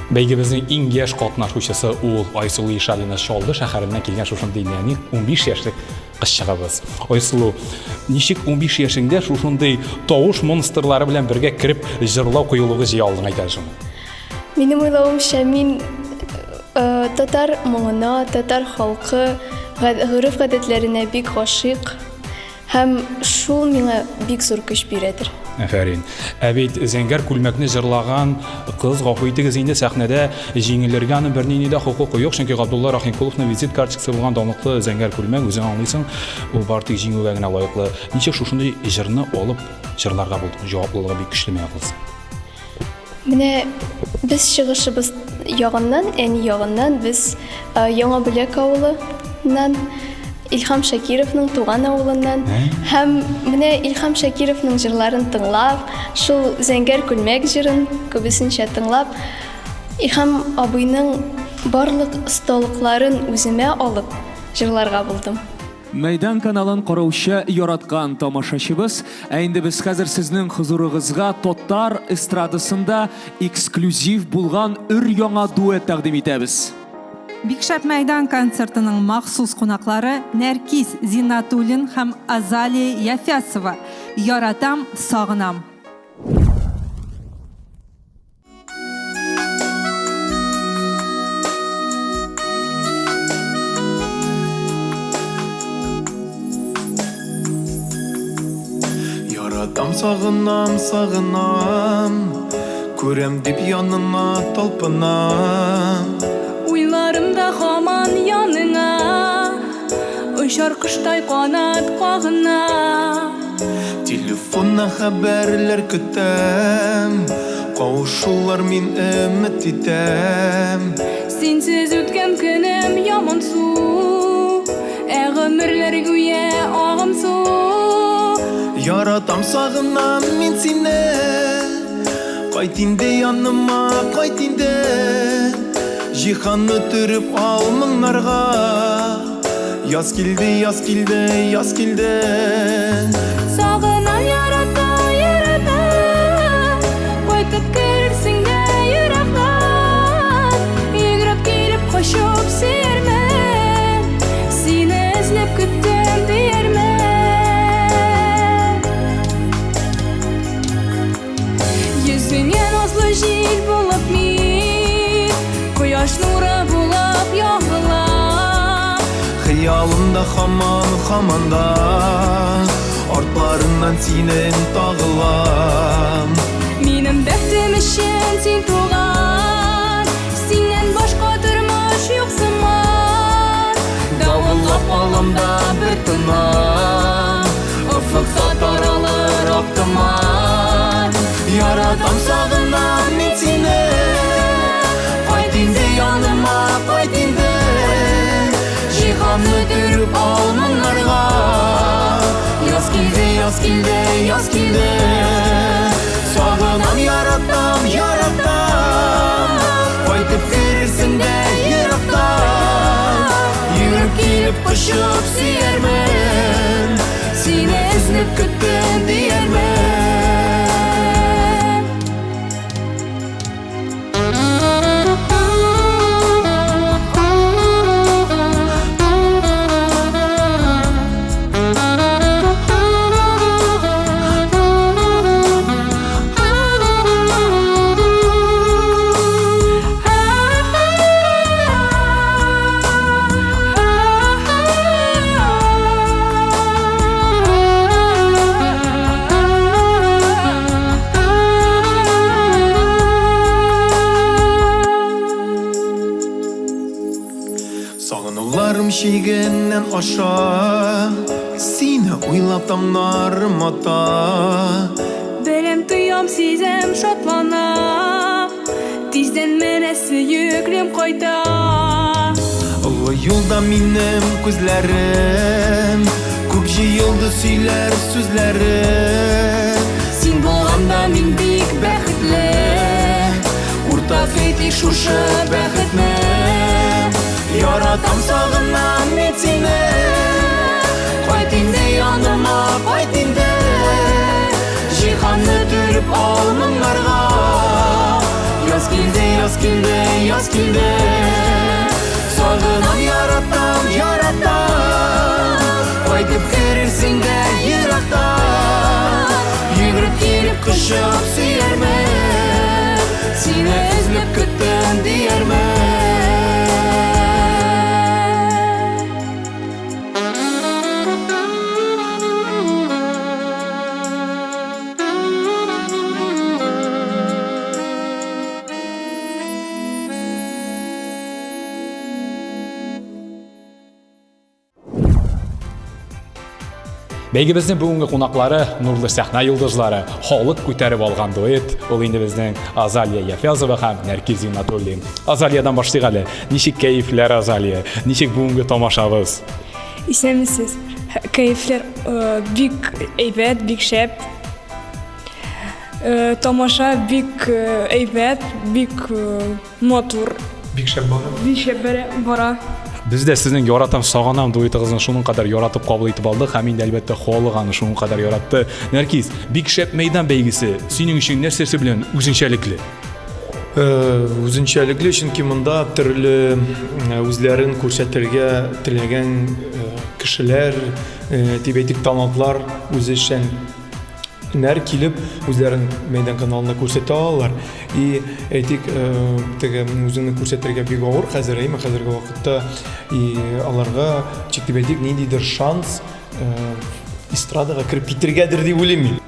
Бәйгебезнең иң яшь катнашучысы ул Айсылу Ишалина Шалды шәһәреннән килгән шушындый нәни 15 яшьлек кызчыгыбыз. Айсылу, ничек 15 яшеңдә шушындый тавыш монстрлары белән бергә кирип җырлау кыюлыгы җыя алдың әйтәсең? Минем уйлавымча, мин татар моңына, татар халкы гырыф-гадәтләренә бик гашыйк һәм шул миңа бик зур көч бирәдер. Афәрин. Ә бит зәңгәр күлмәкне җырлаган кыз гафу итегез инде сәхнәдә җиңелергә аның бернинди дә хокукы юк, чөнки Габдулла Рахимқуловның визит карточкасы булган данлыклы зәңгәр күлмәк, үзең аңлыйсың, ул бары тик җиңүгә генә лаеклы. Ничек шушындый җырны алып җырларга булды? Җаваплылыгы бик көчле миңа кыз. Менә без чыгышыбыз ягыннан, әни ягыннан без Яңа Бүләк авылыннан Илһам Шакировның туган авылыннан һәм менә Илһам Шакировның җырларын тыңлап, шул зәңгәр күлмәк җырын күбесенчә тыңлап, Илһам абыйның барлык осталыкларын үземә алып җырларга булдым. Мәйдан каналын караучы яраткан тамашачыбыз, ә инде без хәзер сезнең хузурыгызга татар эстрадасында эксклюзив булган өр-яңа дуэт тәкъдим итәбез. Бик шәп мәйдан концертының махсус кунаклары Нәркис Зиннатуллин һәм Азалия Яфясова. Яратам, сагынам. Яратам, сагынам, сагынам, күрәм дип янына талпынам. Уйларымда һаман яныңа, очар коштай канат кагына. Телефонна хәбәрләр көтәм, кавышулар мин өмет итәм. Синсез үткән көнем яман су, гомерләр гүя агым су. Яратам, сагынам мин сине, кайт инде яныма, кайт инде. Җиһанны төреп ал моңнарга. Яз килде, яз килде, яз килде. Сагынам, ярата, ярата, кайтып керсең дә йөрәккә. Йөгереп килеп качып сөярмен, сине эзләп көттем диярмен. Йөзеңә назлы җил булып мин, кояш нуры булып ягылам. Хыялымда һаман-һаманда, артларыннан синең тагылам. Минем бәхтем өчен син туган, синнән башка тормыш юк сыман. Давыллап аламда бер тынам, офыкта таралыр ак томан. Яратам, сагынам мин сине, кайт инде яныма, кайт инде. Җиһанны төреп ал моңнарга. Яз килде, яз килде, яз килде. Сагынам, яратам, яратам, кайтып керерсең дә ерактан. Йөреп килеп кочып сөярмен, сине эзләп көттем диярмен. Сагынуларым шигеннән аша, сине уйлап тамнарым ата. Белем тоям, сизем, шатланам, тиздән менә сөеклем кайта. Олы юлда минем күзләрем, күк җыелды сөйләр сүзләрем. Син булганда мин бик бәхетле, Уртак итик шушы бәхетне. Яратам, сагынам мин сине, кайт инде яныма, кайт инде. Җиһанны төреп ал моңнарга. Яз килде, yaz kildi Sağınan yaratam Kaytıp görürsün de yırakta Yürüp gelip kışıp suyarma Seni özlüp küttüm diyerme Бәйгебезнең бүгенге кунаклары, нурлы сәхнә йолдызлары, халык күтәреп алган дуэт. Ул инде безнең Азалия Яфязова һәм Нәркиз Зиннатуллин. Азалиядан башлыйк әле. Ничек кәефләр, Азалия? Ничек бүгенге тамашабыз? Исәнмесез. Кәефләр бик әйбәт, бик шәп. Тамаша бик әйбәт, бик матур. Бик шәп бара. Бик шәп бара. Biz de sizin yaratam sağanam duetinizni şunun kadar yaratıp kabul etip aldık. Hem de elbette halıq anı şunun kadar yarattı. Nerkiz, Big Shep meydan beygisi senin için nersesi bilen üzünçelikli? Үзенчәлекле, чөнки монда төрле үзләрен күрсәтергә теләгән кешеләр, тибетик талантлар үзешчән нәр килеп үзләрен мәйдан каналында күрсәтә алалар. И әйтик, теге үзеңне күрсәтергә бик авыр хәзерге вакытта и аларга тибетик ниндидер шанс эстрадага кирип китергәдер дип уйлыйм мин.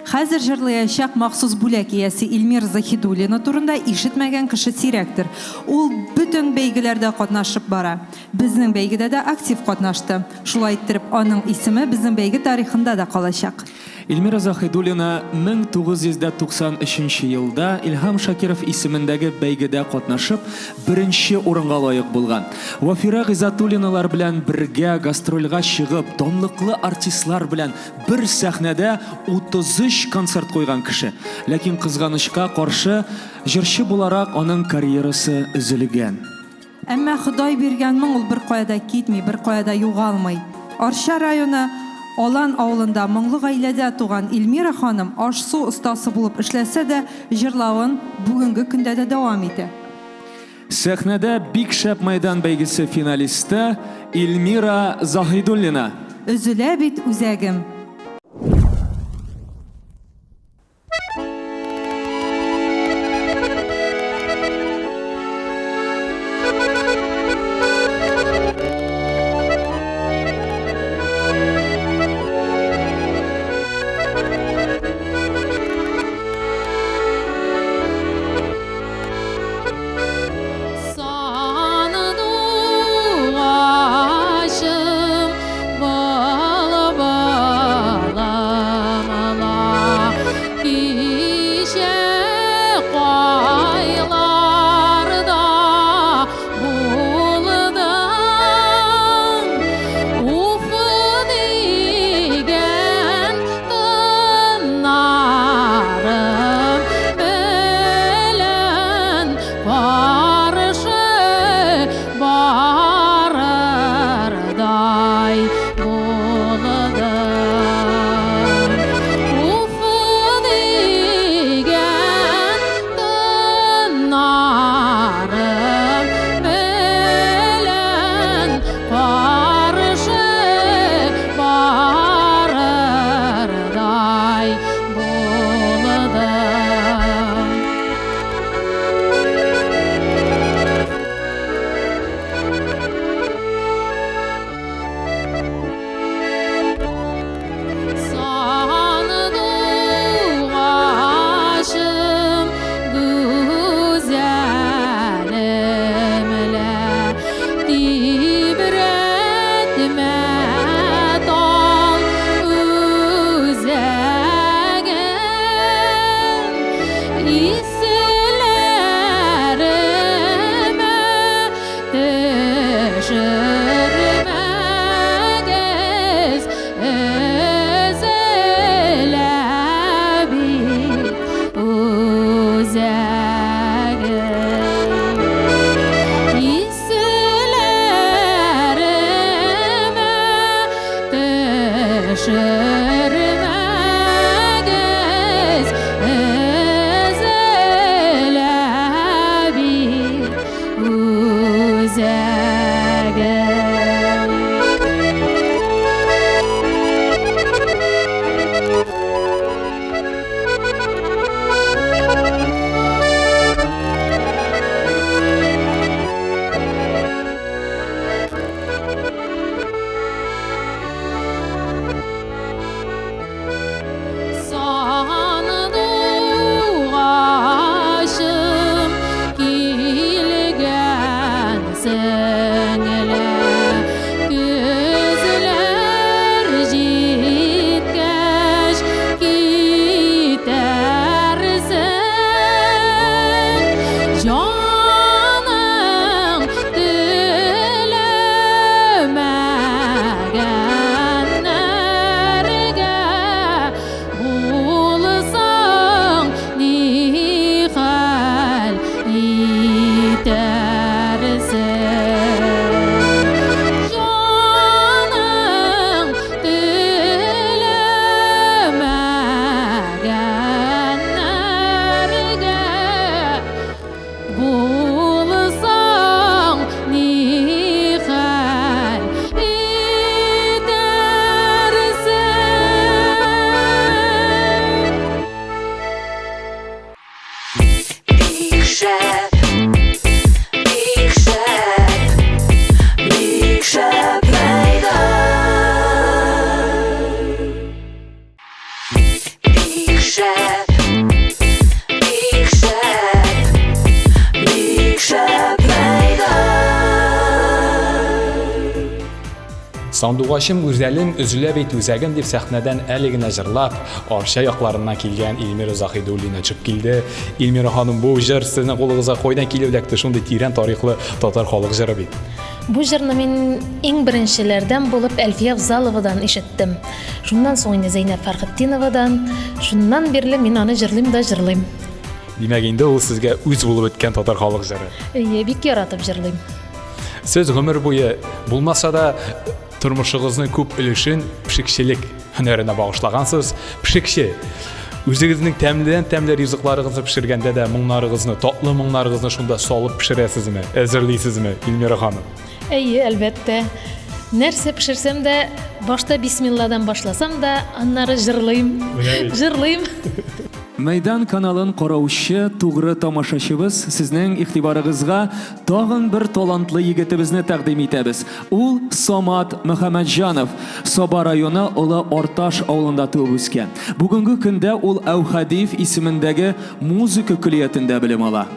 Хәзер җырлаячак махсус бүләк иясе Илмир Захидуллина турында ишетмәгән кеше сирәктер. Ул бөтен бәйгеләрдә катнашып бара. Безнең бәйгедә дә актив катнашты. Шулай иттереп, аның исеме безнең бәйге тарихында да калачак. Илмира Захидуллина 1993 елда Илһам Шакиров исемендәге бәйгедә катнашып, беренче урынга лаек булган. Вафира Гизатуллиналар белән бергә гастрольгә чыгып, данлыклы артистлар белән бер сәхнәдә 33 концерт куйган кеше. Ләкин кызганычка каршы, җырчы буларак аның карьерасы өзелгән. Әмма Ходай биргән моң ул бер кайда китми, бер кайда югалмый. Арча районы Олан авылында моңлы гаиләдә туган Илмира ханым аш-су остасы булып эшләсә дә, җырлавын бүгенге көндә дә дәвам итә. Сәхнәдә Бик Шәп мәйдан бәйгесе финалисты Илмира Захидуллина. Өзелә бит үзәгем. je... Sandугачым güzelim, üzülə beyt üzəgim deyib səhnədən əliginə jırlap, arşa yaqlarından kilgən İlmira Zahidullina çıp kildi. İlmira hanım bu jır sizin qolunuzğa qoydan kilevləkdi, şunday tiran tarixli tatar xalq jırı beyt. Bu jırını men eng birinchilardan bo'lib Alfiya Avzalovadan eshitdim. Shundan so'ng Zeynab Farxitdinovadan, shundan beri men uni jırlayım. Demək indi o sizə üz bulub ötən tatar xalq jırı. Bik yaratıb jırlayım. Siz ömür boyu bulmasa da turmuşuğuzun köp ülüşün pişikçilik hünərine bağışlağansınız. Pişikçi, özünüzün təmlər rızıqlarınızı pişirgəndə də mınlarınızı, tatlı mınlarınızı şunda salıb pişirəsizmi, əzirləysizmi, İlmira xanım? Elbette. Nerse pişirsem de başta Bismillah'dan başlasam da onları jırlayım. Meydan kanalın qorovchi to'g'ri tomoshabimiz sizning e'tiboringizga tag'in bir talantli yigitimizni taqdim etamiz. U Somad Muhammadjonov, Soba rayoni Uli Ortash ovulida tug'ilib o'sgan. Bugungi kunda u Avhadiyev ismidagi muzika kulliyatida bilim oladi.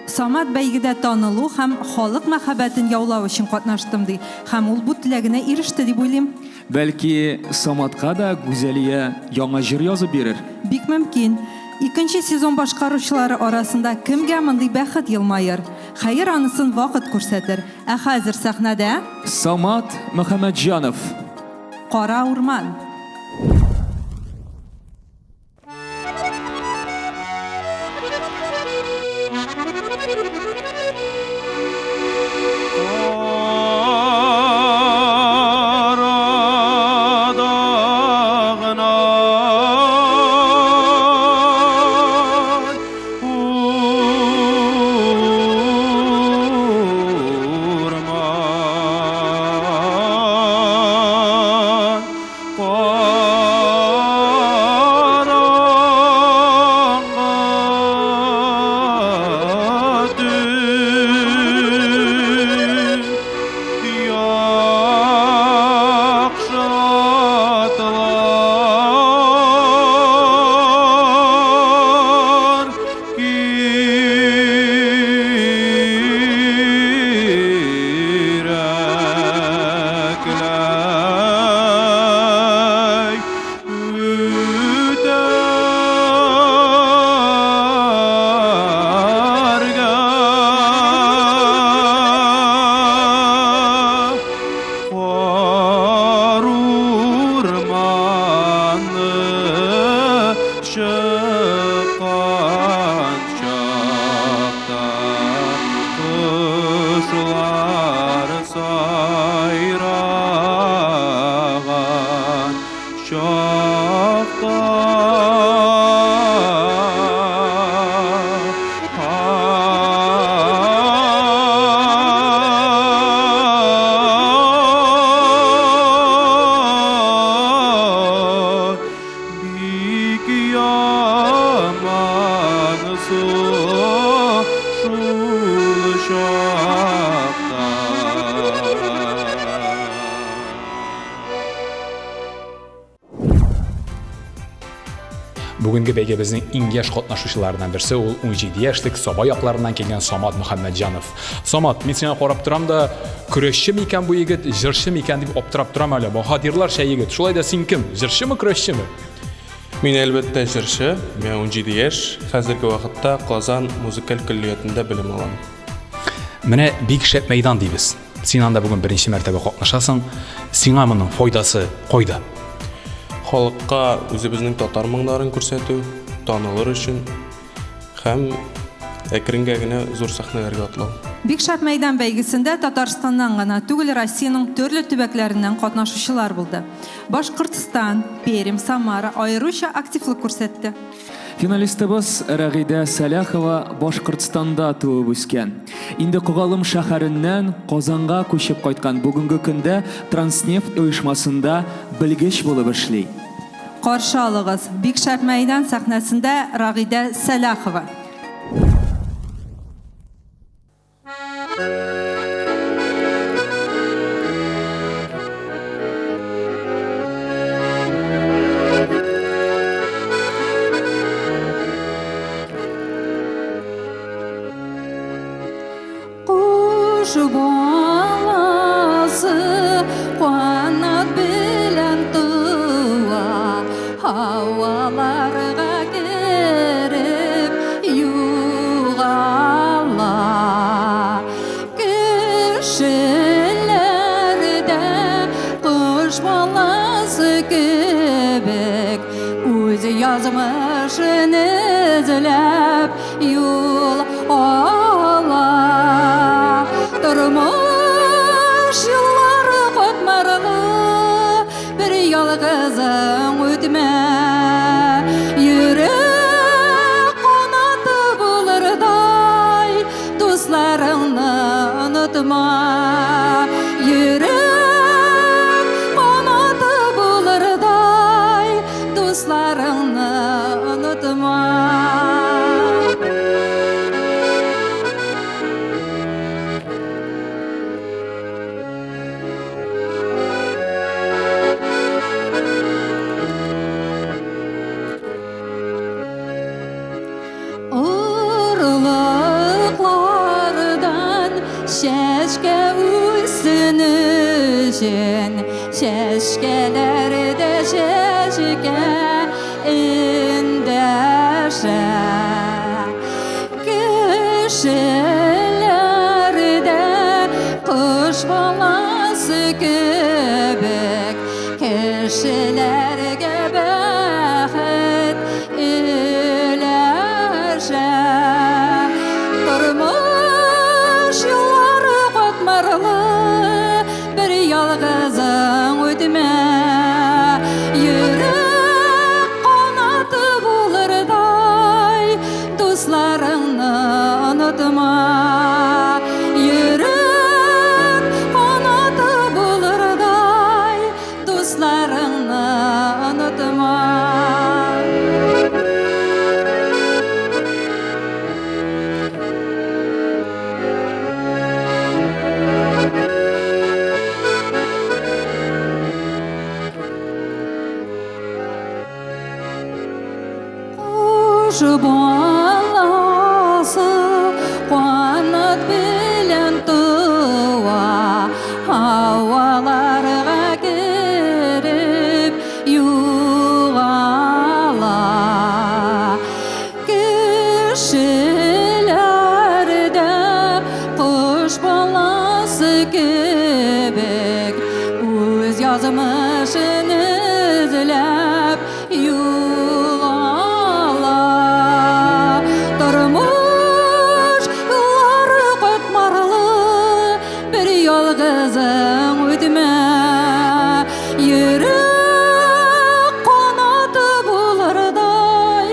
Somad baygida tanılı ham xalq muhabbatini yovlav uchun qatnashdim deydi. Ham ul bu tilagini erishdi deb o'ylayman. Balki Somadga da Güzeliye yangi jir yozib berir. Bik mümkün. İkinci sezon boshqaruvchilari orasida kimga bunday baxt yilmayir? Xayr anisin vaqt ko'rsatir. Hozir sahnada Somad Muhammadjonov. Qora o'rmon. Bugünkü beygimizin eng yaş qatnaşıcılarından birisi ol 17 yaşlık Soba yaqlarından kelgan Somad Muhammadjonov. Somad, men seni qarab turam da kurashchi ekan bu yigit, jirchi ekan deb optirab turam hali. Bahodirlar shay yigit. Shulay da sen kim? Jirchimi, kurashchimi? Men albatta jirchi, men 17 yosh, hozirgi vaqtda Qozon muzikal kulliyatida bilim olaman. Mana Big Shep meydan deymiz. Sen anda bugun birinchi martaba qatnashasan. Senga buning foydasi qayda? Xalqqa o'zimizning tatar minglarini ko'rsatuv, tanilur uchun ham ekringagina zo'r sahnalarga atlaw. Big Shep meydan beygisinde Tatarstan'dan gana tugul Rossiyanın türlü tübeklerinden qatnaşıcılar buldu. Başkırtistan, Perim, Samara ayrıca aktiflik ko'rsatdi. Finalistimiz Rag'ida Salaxova Boshqirdistonda tug'ilib o'sgan. Endi Qo'g'alim shaharidan Qozonga ko'chib qaytgan bugungi kunda Transneft uyushmasida bilgich bo'lib ishlaydi. Qarshi oling'iz Big Shep meydan sahnasida Rag'ida Salaxova. Kuş balası, izlep yol ala. Durmuş yılları kotmarlı bir yalgızın ötme. Yürek kanatı bulurday dostlarını unutma. Yürek kanatı bulurday dostlarını unutma. Urlıklardan şeşke üstünüşün, şeşkelerde şeşke indeşe. Kişilerde kuş balası göbek, kişiler gebet ilerşe. Durmuş yolları kotmarlı bir yalgızın ötme. Yürek kanatı bulurday dostlarını unutma. Yürek kanatı bulurday dostlarını unutma. Kuş balası kanat bilen tuva, havalarga girip yuğala. Kişilerde kuş balası göbek öz yazmışını izlep yuğala. Durmuş yılları kotmarlı bir yalgızın ötme. Yürek kanatı bulurday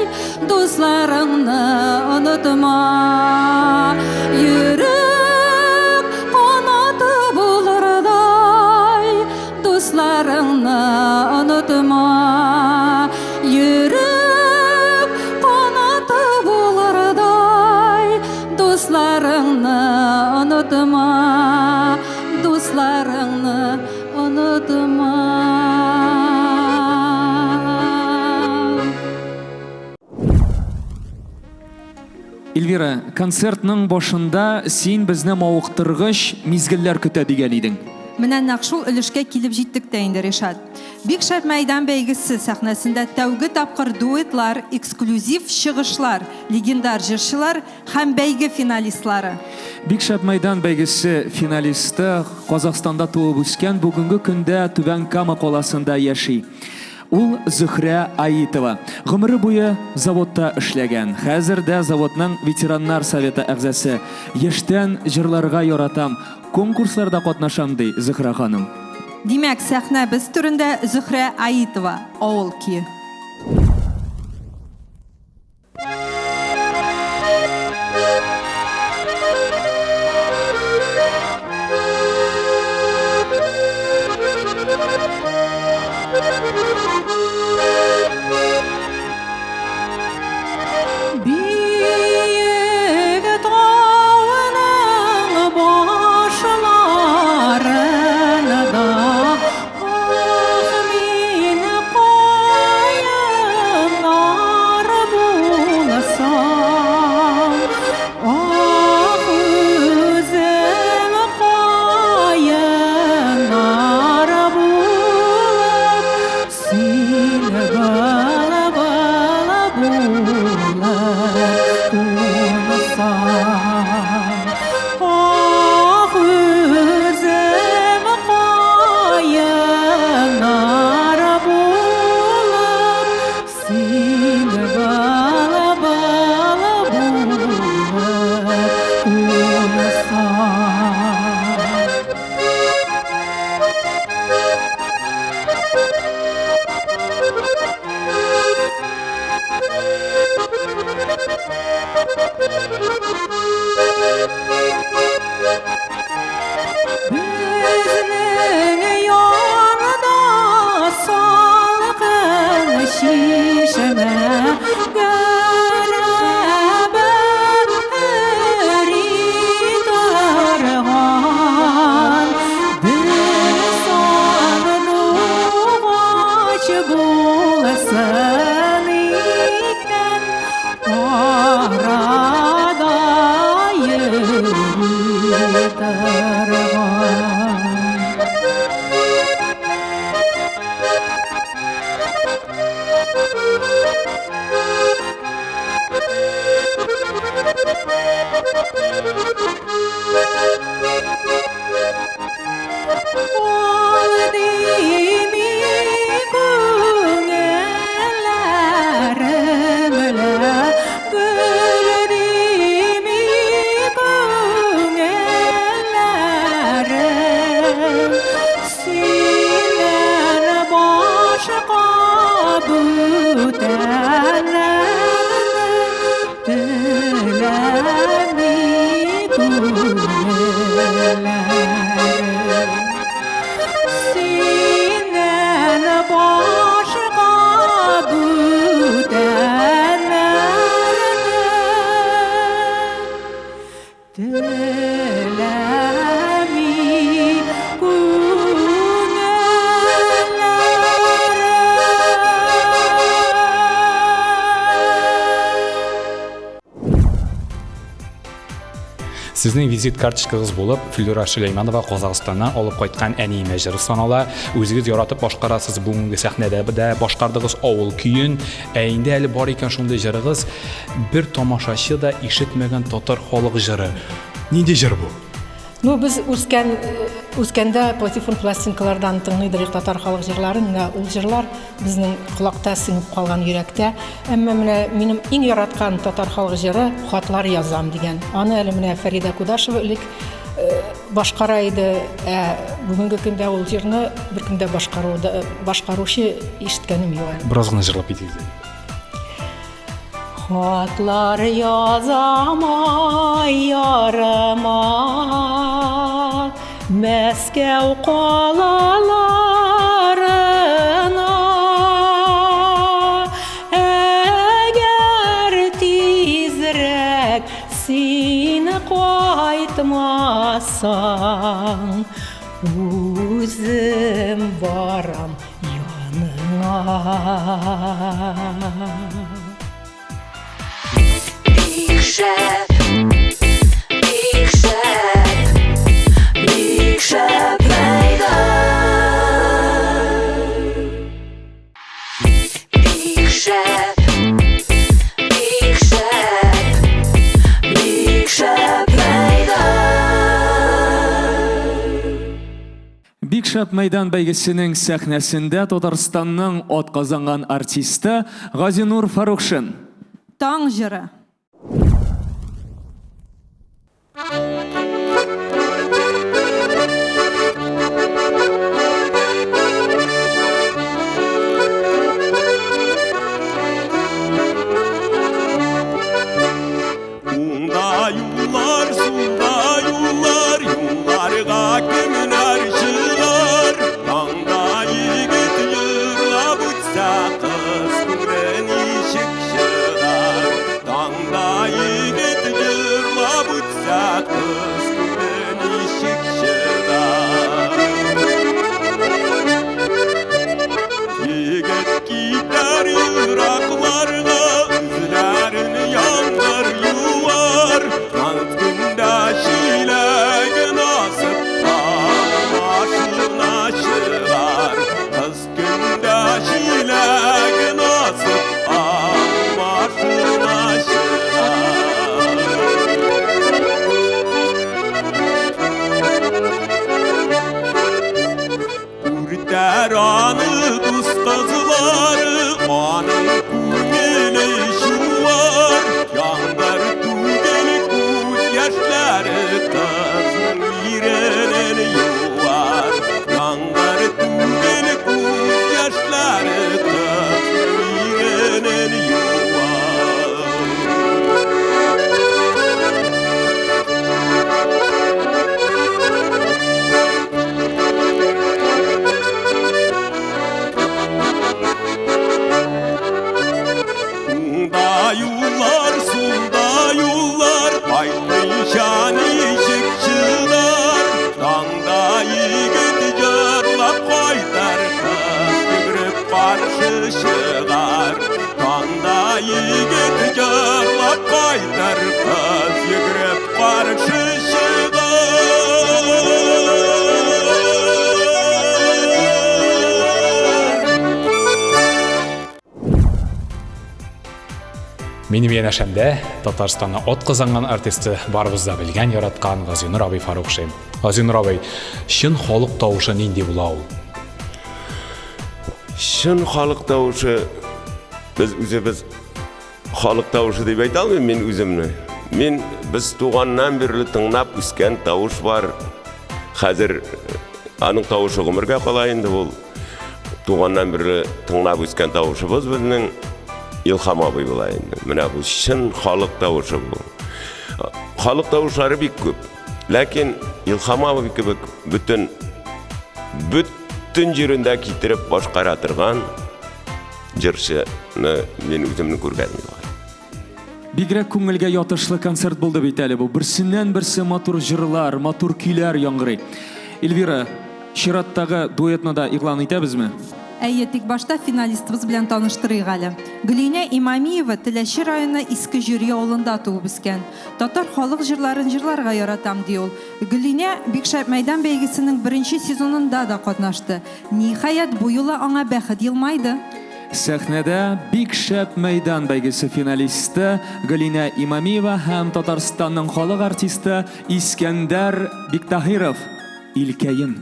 dostlarını unutma. Yürek kanatı bulurday dostlarını unutma. Yürek kanatı bulurday dostlarını unutma. Dostlarını unutma. Эльвира, концертның башында син безне мавыктыргыч мизгелләр көтә дигән идең. Менә нәкъ шул өлешкә килеп җиттек тә инде, Ришат. Бик шәп мәйдан бәйгесе сәхнәсендә тәүге тапкыр дуэтлар, эксклюзив чыгышлар, легендар җырчылар һәм бәйге финалистлары. Бик шәп мәйдан бәйгесе финалисты Казахстанда туып үскән, бүгенге көндә Түбән Кама каласында яши. Ул Зөһрә Аитова. Гомере буе заводта эшләгән. Хәзер дә заводның ветераннар советы әгъзасы. Яшьтән җырларга яратам, конкурсларда катнашам ди Зөһрә ханым. Димәк, сәхнә без түрендә Зөһрә Аитова, авыл ки. Биек тауның башларында ах мин кай Bizning yonida salqin shishma Sizning vizit kарточкагыз булып, Флюра Шулейманова Казакстаннан алып кайткан әниме җыры санала. Үзегез яратып башкарасыз бүгенге сәхнәдә дә башкардыгыз авыл көен. Инде әле бар икән шундый җырыгыз, бер тамашачы да ишетмәгән татар халык җыры. Нинди җыр бу? Ну, без үскәндә патефон пластинкалардан тыңлыйдык татар халык җырларын, ул җырлар безнең колакта сеңеп калган йөрәктә. Әмма менә минем иң яраткан татар халык җыры Хатлар язам дигән. Аны әле менә Фәрида Кудашева элек башкара иде. Бүгенге көндә ул җырны беркемдә башкаручы ишеткәнем юк. Бераз гына җырлап китегез. Хатлар язам ярыма, Мәскәү калаларына, әгәр тизрәк син кайтмасаң, үзем барам яныңа. Big Chef, Big Chef, Big Chef meydan. Big Chef, Big Chef, Big Chef meydan. Big Chef Мәйдан бәйгесенең сәхнәсендә Татарстанның атказанган артисты Газинур Фарухшин. Таң җыры. Unda yollar, sunda yollar, yollarga kimler çılar? Tağda yigit yırlap uçsa kız gören işik çıkar. şani çıkçılar Dağda yigit yırlap koytar kız Yürüp karşı çıkar Dağda yigit yırlap koytar kız Yürüp karşı çıkar Менің янашамда Татарстанның от қызанған артисті барыбызда білген яратқан Газинур абай Фарухшин. Газинур абай, шын халық тауышы нинди була ул? Шын халық тауышы біз өзіміз халық тауышы деп айта алмаймын мен өзімні. Біз туғаннан бері тыңнап өскен тауыш бар. Қазір аның тауышы ғұмырға қалайынды ол. Туғаннан бері тыңнап өскен тауышыбыз біздің İlham abi bulayın. Mına bu şın xalq tavışı bu. Xalq tavışları bik köp. Lakin İlham abi kebek bütün жерінде китеріп башқаратырған жыршыны мен өзімнің көргенім бар. Бигрәк күңелгә ятышлы концерт булды бит әле бу. Берсеннән берсе матур җырлар, матур көйләр яңгырый. Эльвира, чираттагы дуэтны да игълан итәбезме? Әйе, тик башта финалистыбыз белән таныштырыйк әле. Гөлинә Имамиева Теләче районы Иске Жюри авылында туып үскән. Татар халык җырларын җырларга яратам ди ул. Гөлинә Бикшәп мәйдан бәйгесенең 1нче сезонында да катнашты. Ниһаять бу юлы аңа бәхет елмайды. Сәхнәдә бик шәп мәйдан бәйгесе финалисты Гөлинә Имамиева һәм Татарстанның халык артисты Искәндәр Биктаһиров Илкәем.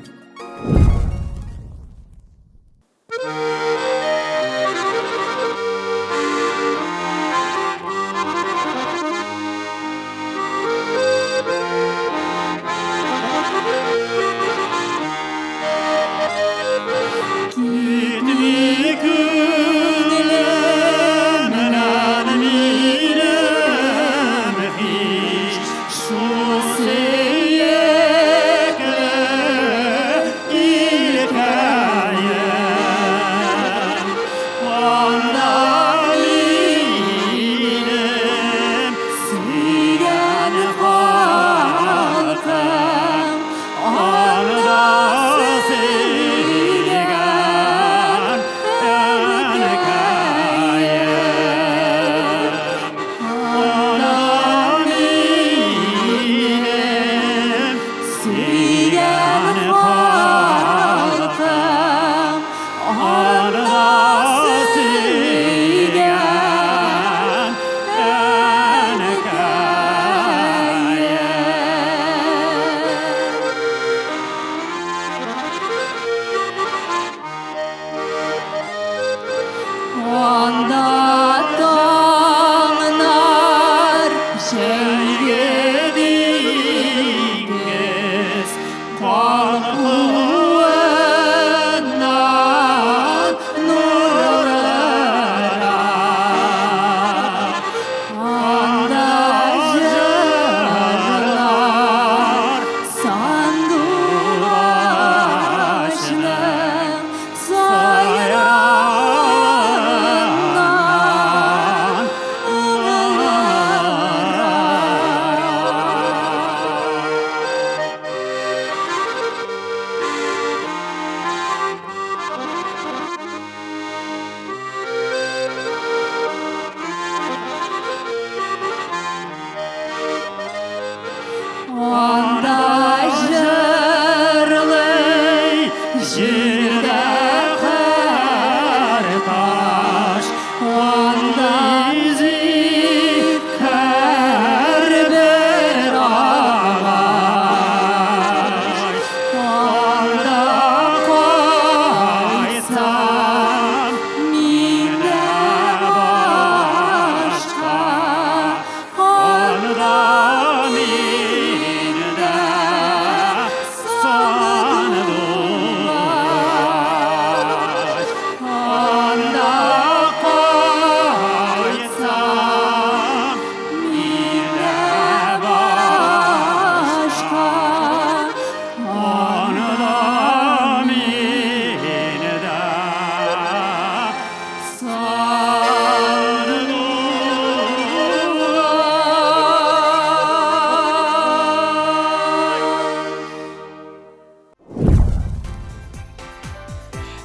Şu seyekler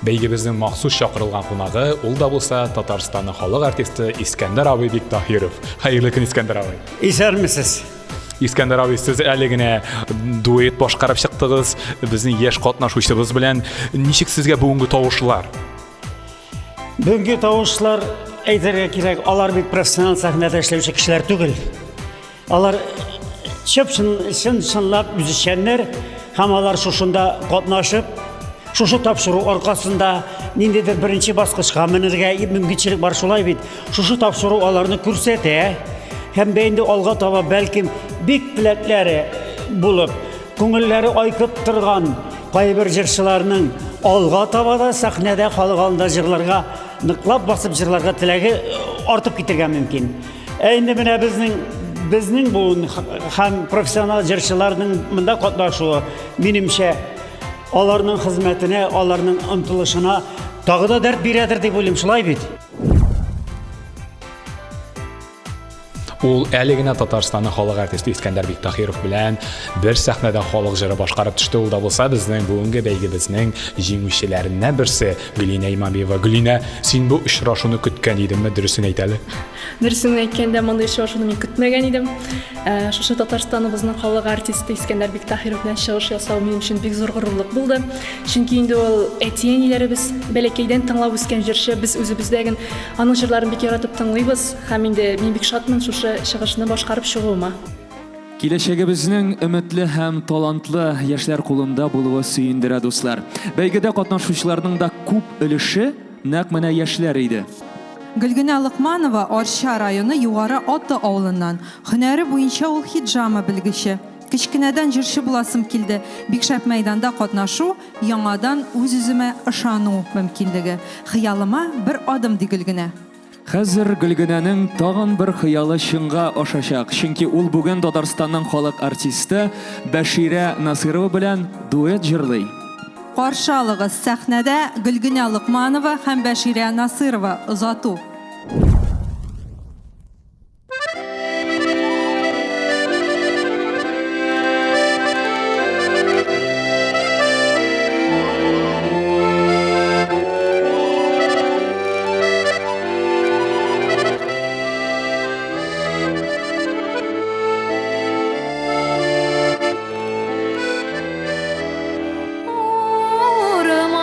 Бәйгебезнең махсус чакырылган кунагы, ул да булса Татарстанның халык артисты Искәндәр абый Биктахиров. Хәерле көн, Искәндәр абый. Исәнмесез? Искәндәр абый, сез әле генә дуэт башкарып чыктыгыз безнең яшь катнашучыбыз белән. Ничек сезгә бүгенге тавышлар? Бүгенге тавышлар әйтергә кирәк, алар бит профессионал сәхнәдә эшләүче кешеләр түгел. Алар чынлап үзешчәннәр һәм алар шушында катнашып, шушы тапшыру аркасында ниндидер беренче баскычка менергә мөмкинчелек бар шулай бит. Шушы тапшыру аларны күрсәтә. Һәм бәйнде алга таба бәлким бик теләкләре булып, күңелләре айкып торган кайбер җырчыларның алга таба да сәхнәдә халык алдында җырларга, ныклап басып җырларга теләге артып китергә мөмкин. Инде менә безнең бу һәм профессионал җырчыларның монда катнашуы, минемчә, аларның хезмәтенә, аларның омтылышына тагы да дәрт бирәдер дип уйлыйм, шулай бит. Ул әле генә Татарстанның халык артисты Искәндәр Биктахиров белән бер сәхнәдә халык җыры башкарып төште. Ул да булса безнең бүгенге бәйгебезнең җиңүчеләреннән берсе Гөлинә Имамиева. Гөлинә, син бу очрашуны көткән идеңме, дөресен әйт әле? Дөресен әйткәндә, мондый очрашуны мин көтмәгән идем. Шушы Татарстаныбызның халык артисты Искәндәр Биктахиров белән чыгыш ясау минем өчен бик зур горурлык булды. Чөнки инде ул әти-әниләребез бәләкәйдән тыңлап үскән җырчы, без үзебездәген аның җырларын бик яратып тыңлыйбыз һәм инде мин бик шатмын шушы чыгышны башкарып чыгуыма. Киләчәгебезнең өметле һәм талантлы яшьләр кулында булуы сөендерә, дуслар. Бәйгедә катнашучыларның да күп өлеше нәкъ менә яшьләр иде. Гөлгенә Лыкманова Арча районы Югары Аты авылыннан. Һөнәре буенча ул хиджама белгече. Кичкенәдән җырчы буласым килде. Бик шәп мәйданда катнашу, яңадан үз-үземә ышану мөмкинлеге. Хыялыма бер адым ди Гөлгенә. Хәзер Гөлгенәнең тагын бер хыялы чынга ашачак. Чөнки ул бүген Татарстанның халык артисты Бәширә Насырова белән дуэт җырлый. Каршы алыгыз, сәхнәдә Гөлгенә Лыкманова һәм Бәширә Насырова озату. Ormanlarda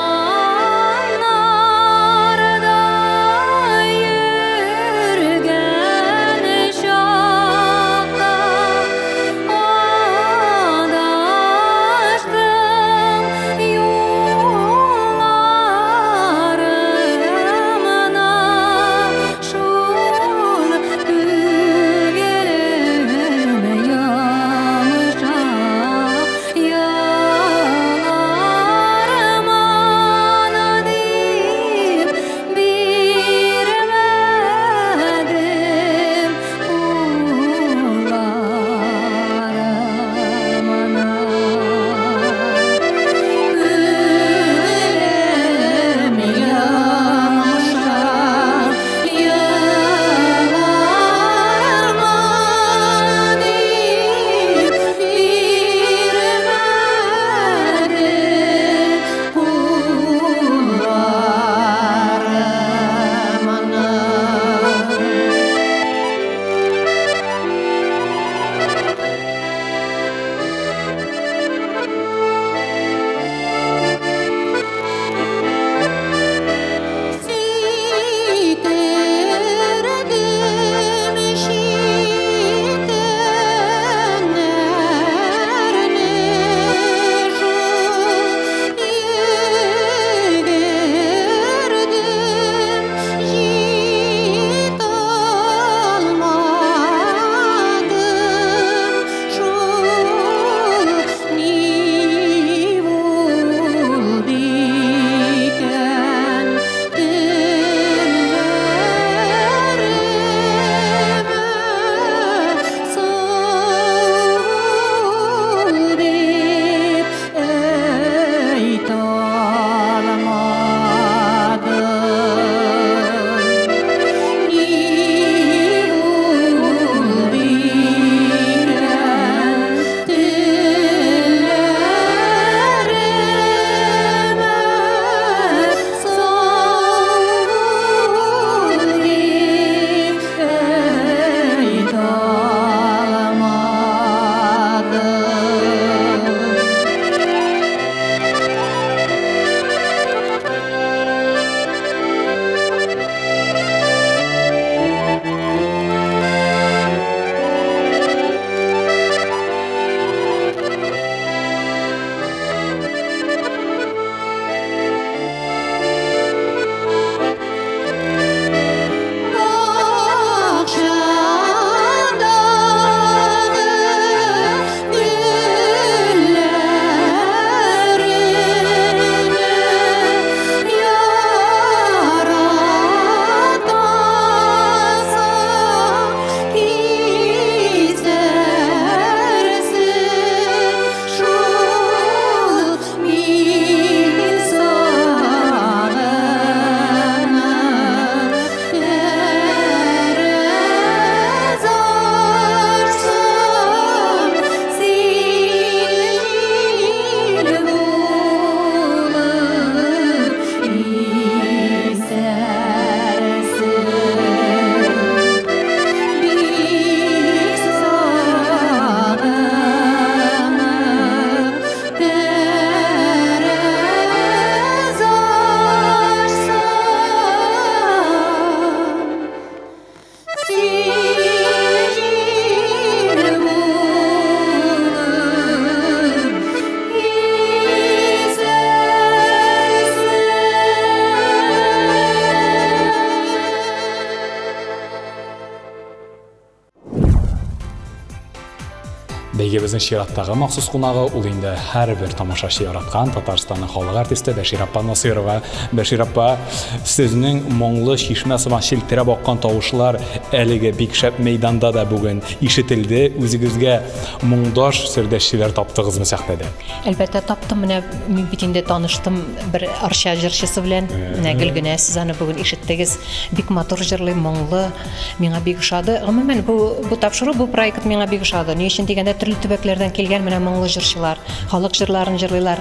Бәйгебезнең чираттагы махсус кунагы ул инде һәрбер тамашачы яраткан Татарстанның халык артисты Бәшир апа Насыйрова. Бәшир апа, сезнең моңлы чишмә сыман челтерәп аккан тавышлар әлеге бик шәп мәйданда да бүген ишетелде. Үзегезгә моңдаш сердәшчеләр таптыгызмы сәхнәдә? Әлбәттә таптым, менә мин бит инде таныштым бер арча җырчысы белән. Менә Гөлгенә, сез аны бүген ишеттегез. Бик матур җырлый, моңлы. Миңа бик ошады. Гомумән бу тапшыру, бу проект миңа бик ошады. Ни өчен дигәндә төрле төбәкләрдән килгән менә моңлы җырчылар, халык җырларын җырлыйлар.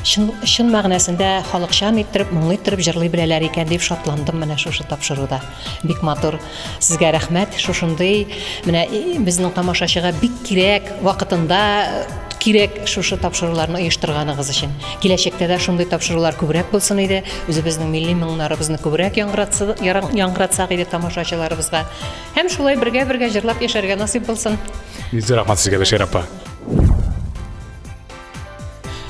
Чын мәгънәсендә халыкчан иттереп, моңлы иттереп җырлый беләләр икән дип шатландым менә шушы тапшыруда. Бик матур. Сезгә рәхмәт. Шушындый менә безнең тамашачыга бик кирәк, вакытында кирәк шушы тапшыруларны оештырганыгыз өчен. Киләчәктә дә шундый тапшырулар күбрәк булсын иде. Үзебезнең милли моңнарыбызны күбрәк яңгыратсак иде тамашачыларыбызга. Һәм шулай бергә җырлап яшәргә насыйп булсын. Бик рәхмәт сезгә, Бәшир апа.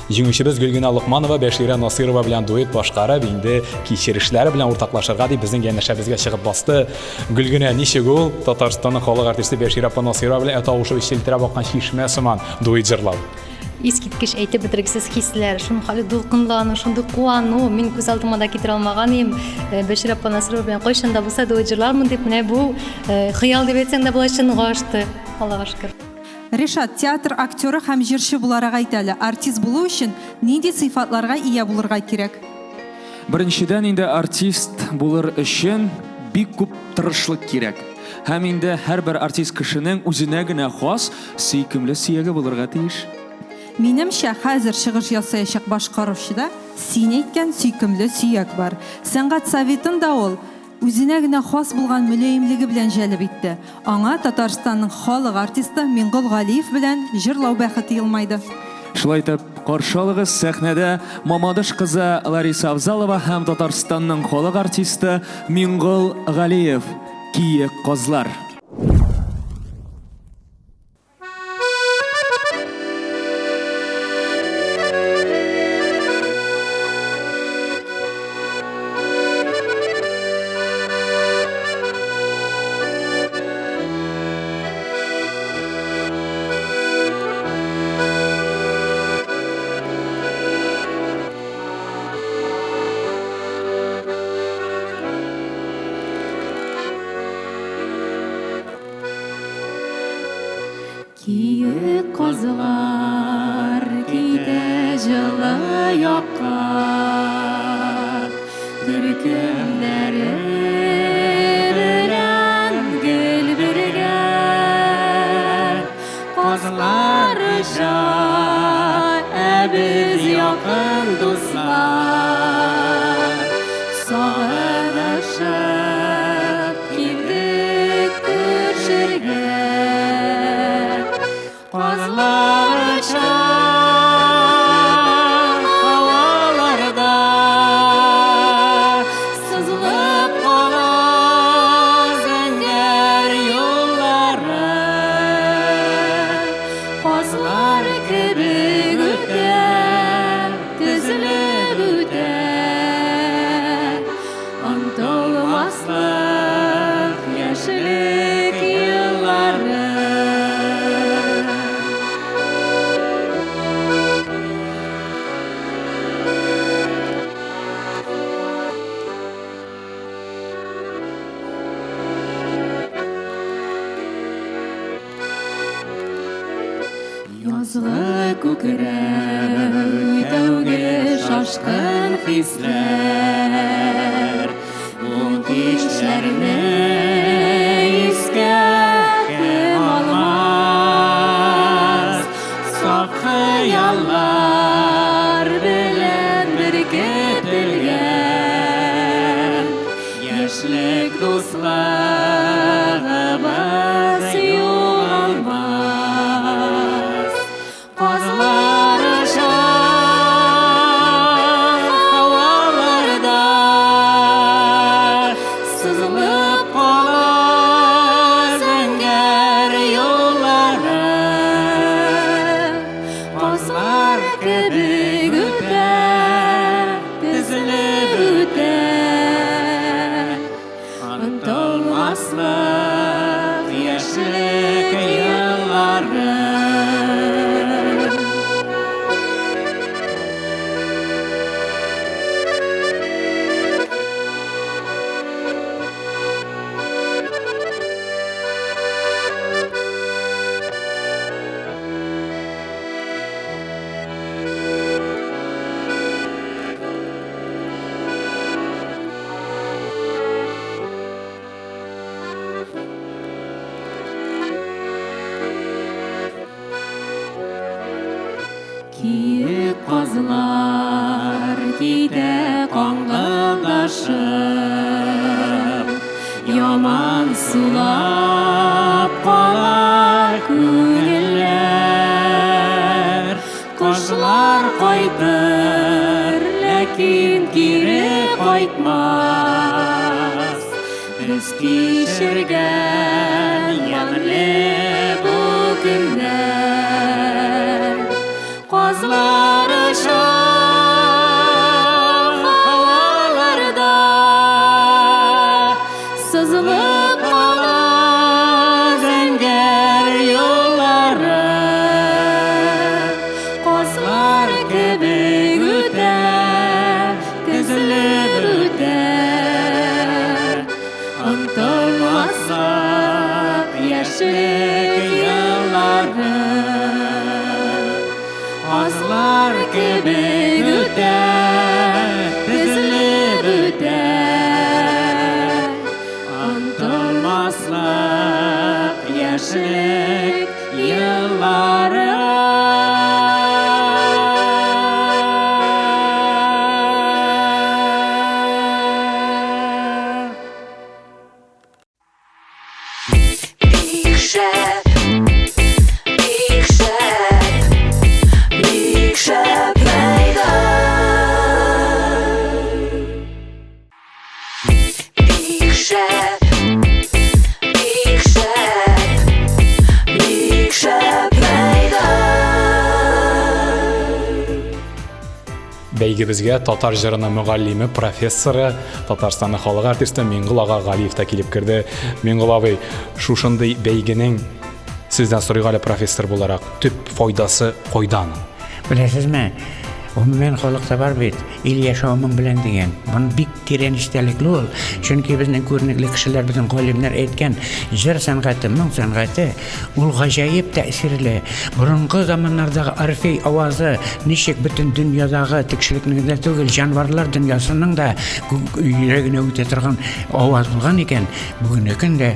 Җиңүчебез Гөлгенә Лукманова Бәширә Насыйрова белән дуэт башкарып, инде кичерешләре белән уртаклашырга дип безнең янәшәбезгә чыгып басты. Гөлгенә, ничек ул Татарстанның халык артисты Бәшир апа Насыйрова белән тавышы челтерәп аккан чишмә сыман дуэт җырлау? Искиткеч әйтеп бетергесез хисләр, шундый дулкынлану, шундый куану, мин күз алдыма да китерә алмаган идем. Бәшир апа Насыйрова белән кайчан да булса дуэт җырлармын дип, менә бу хыял дип әйтсәң дә булай чынга ашты. Аллага шөкер. Ришат, театр актеры һәм җырчы буларак әйтәле, артист булу өчен нинди сыйфатларга ия булырга кирәк? Беренчедән инде артист булыр өчен бик күп тырышлык кирәк. Һәм инде һәрбер артист кешенең үзенә генә хас сөйкемле сөяге булырга тиеш. Минемчә, хәзер чыгыш ясаячак башкаручыда син әйткән сөйкемле сөяк бар. Сәнгать советын да ул үзенә генә хас булган мөлаемлеге белән җәлеп итте. Аңа Татарстанның халык артисты Мингол Галиев белән җырлау бәхете елмайды. Шулай итеп, каршы алыгыз сәхнәдә Мамадыш кызы Лариса Авзалова һәм Татарстанның халык артисты Мингол Галиев. Киек кызлар. Киек козлар китә җылы якка, төркемнәре белән гел бергә, козлар аша, ә без якын дуслар, сагынышып килдек күршергә. Kızlarca havalarda sızılıp kalan zengin yolları, kızlar gibi öter, düzülüp öter, unutulmazlık yaşlık yılları. Yazgı күкрәк тәүге шашкын хисләр, ул кичләрне искә кем алмас, саф хыяллар белән беркетелгән, яшьлек дуслыгыбыз югалмас. Kızlar aşa havalarda sızılıp kalan кызлар китә каңгылдашып, яман сулап кала күңелләр. Кошлар кайтыр, ләкин кире кайтмас. Без кичергән ямьле бу көннәр, казлар аша һаваларда сызылып кала зәңгәр юллары. Казлар кебек үтә, тезелеп үтә, онтылмаслык яшьлек еллары. Казлар кебек үтә, тезелеп үтә, онтылмаслык яшьлек еллары. Big Chef, Big Chef, Big Chef meydan. Big Chef, Big Chef, Big Chef meydan. Бәйгебезгә татар җырының мөгаллиме, профессоры, Татарстанның халык артисты Миңгол ага Галиев та килеп керде. Миңгол абый, шушындый бәйгенең сездән сорыйга әле профессор буларак төп файдасы кайдан? Беләсезме? Umumen халыкта бар бит, ил яшавының белән дигән. Бу бик тирән истәлекле ул. Чөнки безнең күренекле кешеләр, безнең галимнәр әйткән, җыр сәнгате, моң сәнгате ул гаҗәеп тәэсирле. Борынгы заманнардагы Орфей авазы ничек бөтен дөньядагы тикшелекне дә түгел, җанварлар дөньясының да йөрәгенә үтә торган аваз булган икән. Бүгенге көндә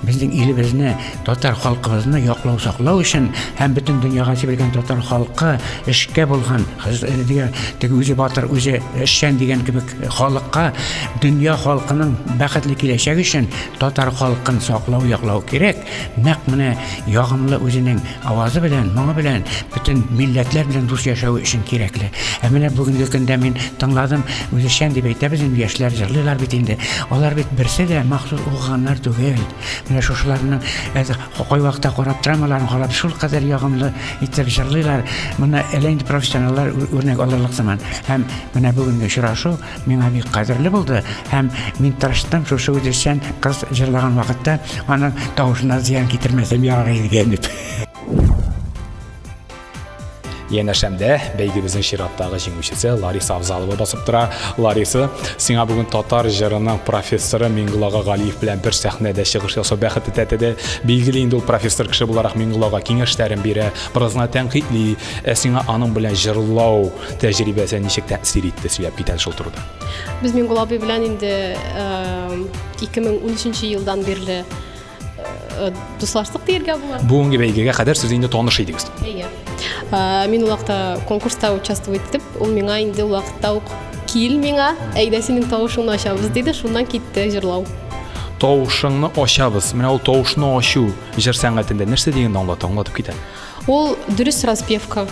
безнең илебезне, татар халкыбызны яклау, саклау өчен һәм бөтен дөньяга сибелгән татар халкы эшкә булган теге үзе батыр, үзе эшчән дигән кебек халыкка, дөнья халкының бәхетле киләчәге өчен татар халкын саклау, яклау кирәк. Нәкъ менә ягымлы үзенең авазы белән, моңы белән бөтен милләтләр белән дус яшәү өчен кирәкле. Ә менә бүгенге көндә мин тыңладым, үзешчән дип әйтәбез инде, яшьләр җырлыйлар бит инде. Алар бит берсе дә махсус укыганнар түгел. Менә шушыларның кай вакытта карап торам, карап шул кадәр ягымлы итеп җырлыйлар. Моны әле инде профессионаллар үрнәк алырлык заман. Һәм менә бүгенге очрашу миңа бик кадерле булды. Һәм мин тырыштым шушы үзешчән кыз җырлаган вакытта аның тавышына зыян китермәсәм ярар иде дип. Янәшәмдә бәйгебезнең чираттагы җиңүчесе Лариса Абзалова басып тора. Лариса, сиңа бүген татар җырының профессоры Миңгол ага Галиев белән бер сәхнәдә чыгыш ясау бәхете тәтеде. Билгеле инде ул профессор кеше буларак Миңгол ага киңәшләрен бирә, беразна тәнкыйтьли. Сиңа аның белән җырлау тәҗрибәсе ничек тәэсир итте сөйләп китәл шул турыда? Без Миңгол абый белән инде 2013 елдан бирле дуслаштык дияргә була. Бүгенге бәйгегә кадәр сез инде таныш идегез. Әйе. Мин ул вакытта конкурста участвовать итеп, ул миңа инде ул вакытта ук кил миңа, әйдә синең тавышыңны ачабыз диде, шуннан китте җырлау. Тавышыңны ачабыз. Менә ул тавышны ачу җыр сәнгатендә нәрсә дигәнне аңлатып китә. Ул дөрес распевка.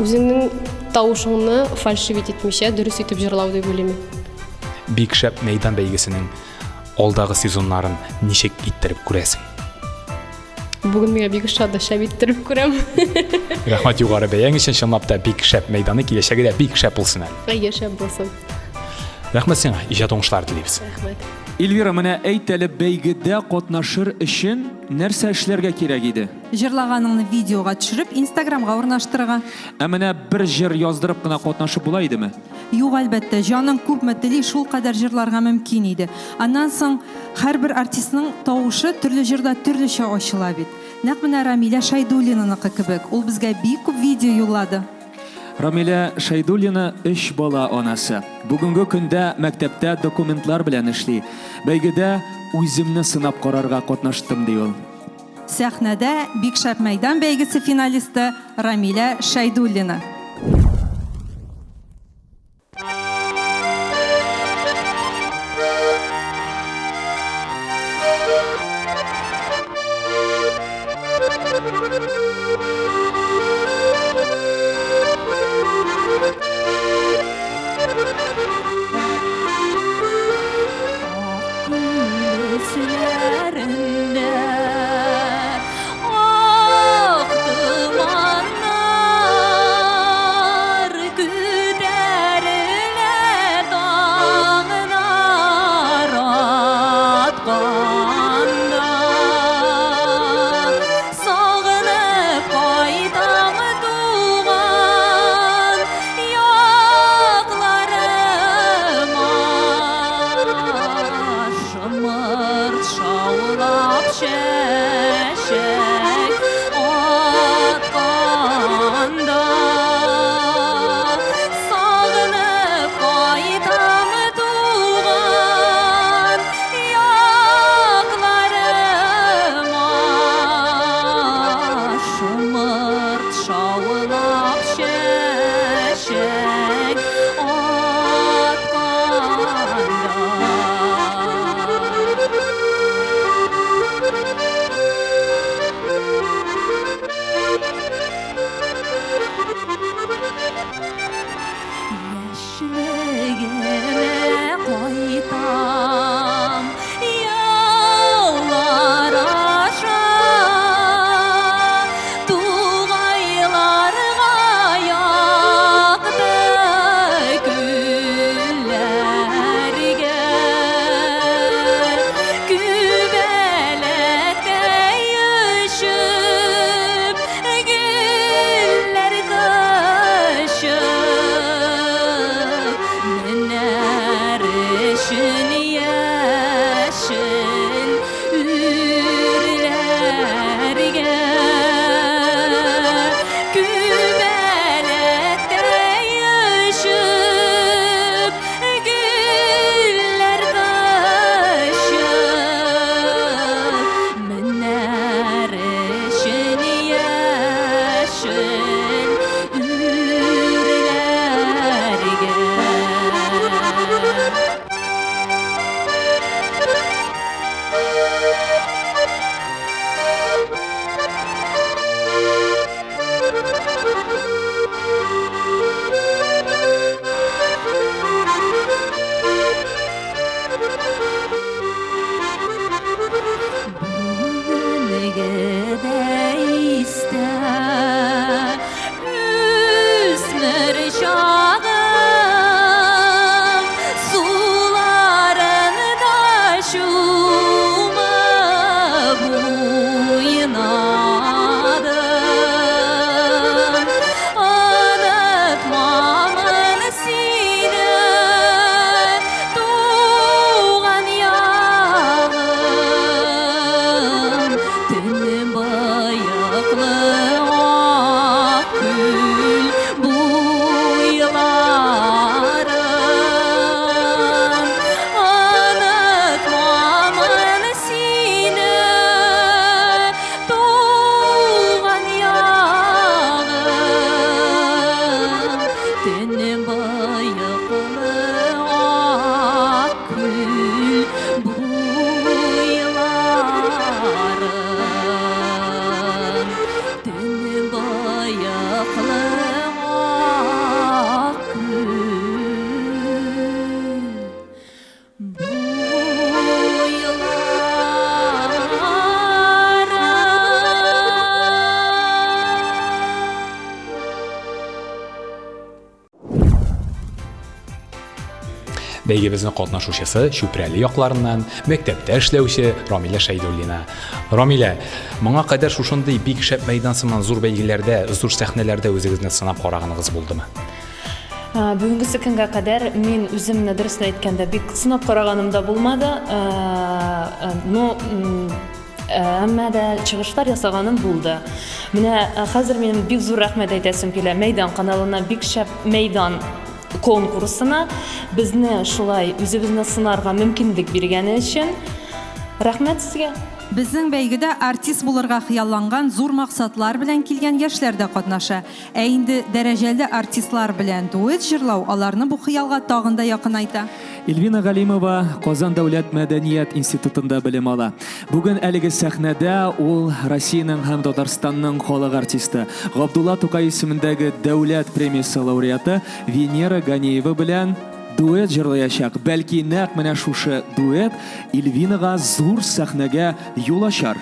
Үзеңнең тавышыңны фальшивить итмичә дөрес итеп җырлау дип уйлыйм. Бик шәп мәйдан бәйгесенең алдагы сезоннарын ничек иттереп күрәсең? Бүген миңа бик шат шәп иттереп күрәм. Рәхмәт югары бәяң өчен, чынлап та бик шәп мәйданы киләчәгедә бик шәп булсын әле. Әйе, шәп булсын. Рәхмәт сиңа, иҗат уңышлар телибез. Рәхмәт. Эльвира, менә әйт әле, бәйгедә катнашыр өчен нәрсә эшләргә кирәк иде? Җырлаганыңны видеога төшереп, Instagramга урнаштырырга. Ә менә бер җыр яздырып кына катнашып була идеме? Юк, әлбәттә, җаның күпме тели, шул кадәр җырларга мөмкин иде. Аннан соң һәрбер артистның тавышы төрле җырда төрлечә ачыла бит. Нәкъ менә Рамиля Шайдуллинаныкы кебек, ул безгә бик күп видео юллады. Рамиля Шайдуллина 3 бала анасы. Бүгенге көндә мәктәптә документлар белән эшли. Бәйгедә үземне сынап карарга катнаштым ди ул. Сәхнәдә бик шәп мәйдан бәйгесе финалисты Рамиля Шайдуллина. бәйгебезнең катнашучысы Чүпрәле якларыннан мәктәптә эшләүче Рамилә Шәйдуллина. Рамилә, моңа кадәр шушындый бик шәп мәйдан сыман зур бәйгеләрдә, зур сәхнәләрдә үзегезне сынап караганыгыз булдымы? Бүгінгі күнгә кадәр мен үземне дөресен әйткәндә бик сынап караганым да булмады. Әмма дә чыгышлар ясаганым булды. Менә хәзер минем бик зур рәхмәт әйтәсем килә Мәйдан каналына, бик шәп Мәйдан конкурсына безне шулай үзебезне сынарга мөмкинлек биргәне өчен рәхмәт сезгә. Безнең бәйгедә артист булырга хыялланган зур максатлар белән килгән яшьләр дә катнаша. Ә инде дәрәҗәле артистлар белән дуэт җырлау аларны бу хыялга тагын да якынайта. Эльвина Галимова Казан дәүләт мәдәният институтында белем ала. Бүген әлеге сәхнәдә ул Россиянең һәм Татарстанның халык артисты Габдулла Тукай исемендәге дәүләт премиясе лауреаты Венера Ганеева белән дуэт җырлаячак. Бәлки нәкъ менә шушы дуэт Эльвинага зур сәхнәгә юл ачар.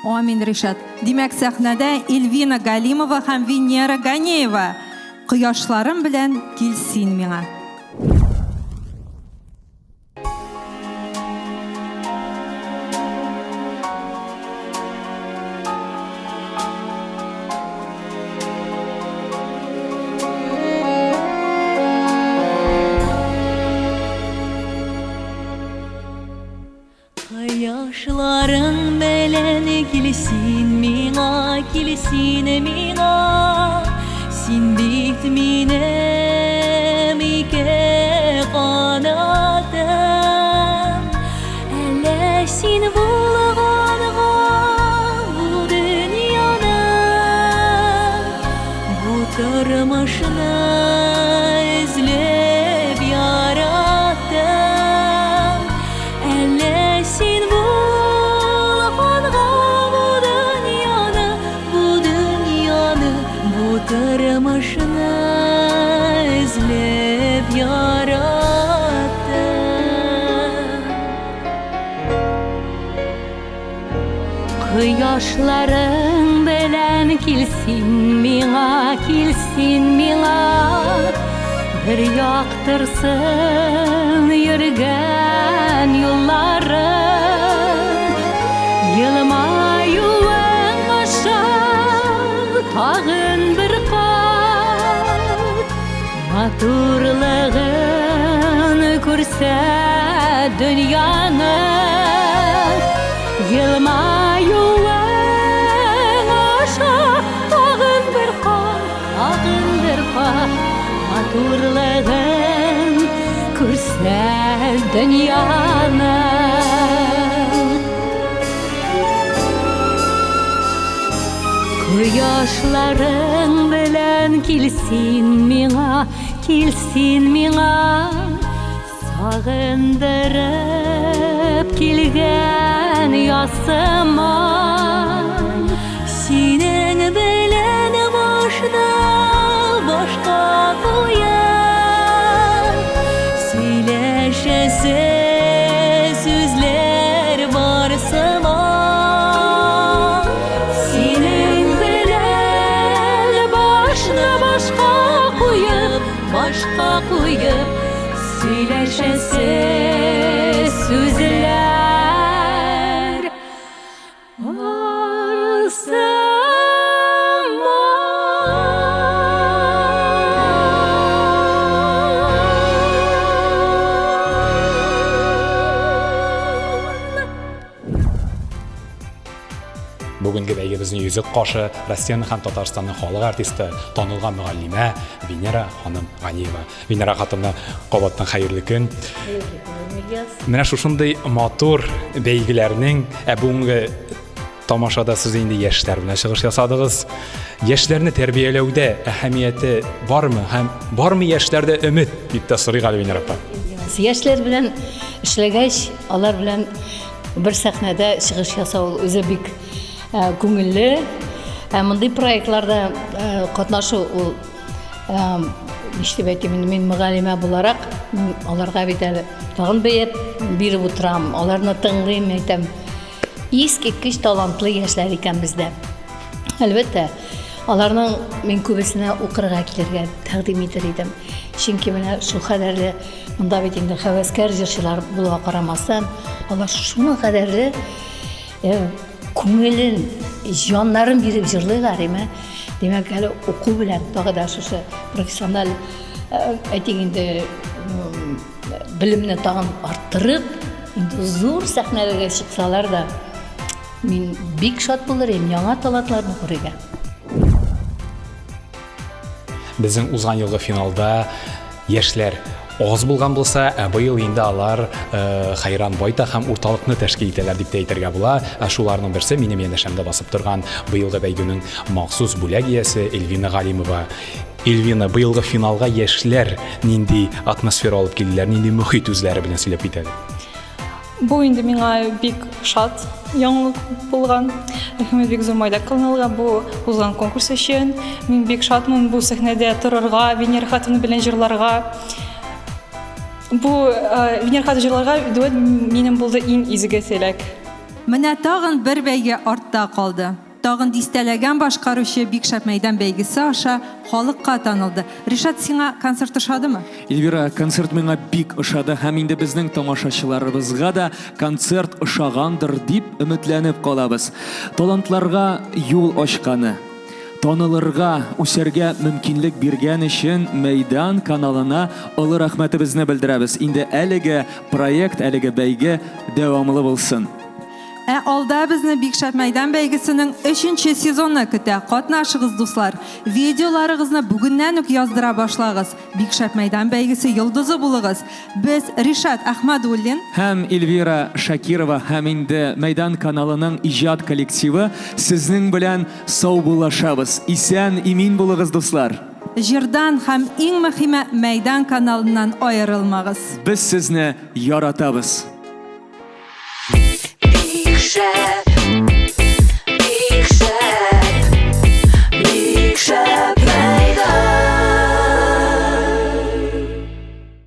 Амин, Ришат. Димәк, сәхнәдә Эльвина Галимова һәм Венера Ганеева. Кояшларым белән килсин миңа. Yaşların beleni kilsin mina, kilsine mina. Sin bit minem ike kanadım. Elle sin bulganğa bu dünyana, bu tırmışını izlep yarattım. Elle sin Tırmışını izlep yarattım. Kıyaşların belen kilsin miңа, bir yaktırsın yürgen yolların. Yılmayuın aşağı tağın bir Maturlığın kursa dünyanın. Yılmayuın aşağı tağın bir Maturlığın kursa dünyanın. Kuyaşların bilen kilsin miңа, sağındırıp kilgen yasıman. Sinin bilen başına başka koyar, söyleşesi sözler var sıman. Sinin bilen başına başka koyup söyleşesi sözler var Бүгінгі бәйгебезнең йөзек кашы Россиянең һәм Татарстанның халык артисты, танылган мөгаллимә Венера ханым Ганиева. Венера хатымны кабаттан хәерле көн. Менә шушындый матур бәйгеләрнең бүгенге тамашада сез инде яшьләр белән чыгыш ясадыгыз. Яшьләрне тәрбияләүдә әһәмияте бармы һәм бармы яшьләрдә өмет дип тә сорый Венера апа. Яшьләр белән эшләгәч, алар белән бер сәхнәдә чыгыш ясау үзе бик күңелле. Мондый проектларда катнашу ул нишләп әйтим, мин мөгаллимә буларак аларга бит әле тагын бәяп биреп утырам. Аларны тыңлыйм, әйтәм. Искиткеч талантлы яшьләр икән бездә. Әлбәттә, аларның мин күбесенә укырга килергә тәкъдим итер идем. Чөнки менә шул кадәрле монда бит инде хәвәскәр җырчылар булуга карамастан, алар шуның кадәрле күңелен, җаннарын биреп җырлыйлар, Демәк, әле уку белән тагы да шушы профессиональ әйтик инде белемне тагын арттырып, инде зур сәхнәләргә чыксалар да, мин бик шат булыр идем яңа талантларны күрергә. Безнең узган елгы финалда яшьләр аз булган булса, быел инде алар Хайран Байта һәм урталыкны тәшкил итәләр дип әйтергә була. Шуларның берсе минем янәшәмдә басып торган быелгы бәйгенең махсус бүләк иясе Эльвина Галимова. Эльвина, быелгы финалга яшьләр нинди атмосфера алып килделәр, нинди мөхит үзләре белән сөйләп китәләр? Бу инде миңа бик шат яңалык булган. Рәхмәт бик зур майда кылынылган бу узган конкурс өчен. Мин бик шатмын бу сәхнәдә торырга, Венера хатыны белән җырларга. Бу Венера хатыны җырларга дуэт минем булды иң изге теләк. Менә тагын бер бәйге артта калды. Тагын дистәләгән башкаручы Бик шәп мәйдан бәйгесе аша халыкка танылды. Ришат, сиңа концерт ошадымы? Эльвира, концерт миңа бик ошады һәм инде безнең тамашачыларыбызга да концерт ошагандыр дип өметләнеп калабыз. Талантларга юл ачканы, танылырга, үсәргә мөмкинлек биргән өчен Мәйдан каналына олы рәхмәтебезне белдерәбез. Инде әлеге проект, әлеге бәйге дәвамлы булсын. Алда безне Бик шәп мәйдан бәйгесенең 3нче сезонны көтә. Катнашыгыз, дуслар. Видеоларыгызны бүгеннән үк яздыра башлагыз. Бик шәп мәйдан бәйгесе йолдызы булыгыз. Без Ришат Әхмәдуллин һәм Эльвира Шакирова һәм инде Мәйдан каналының иҗат коллективы сезнең белән сау булашабыз. Исән, имин булыгыз, дуслар. Җырдан һәм иң мөһиме Мәйдан каналыннан аерылмагыз. Без сезне яратабыз. Шәп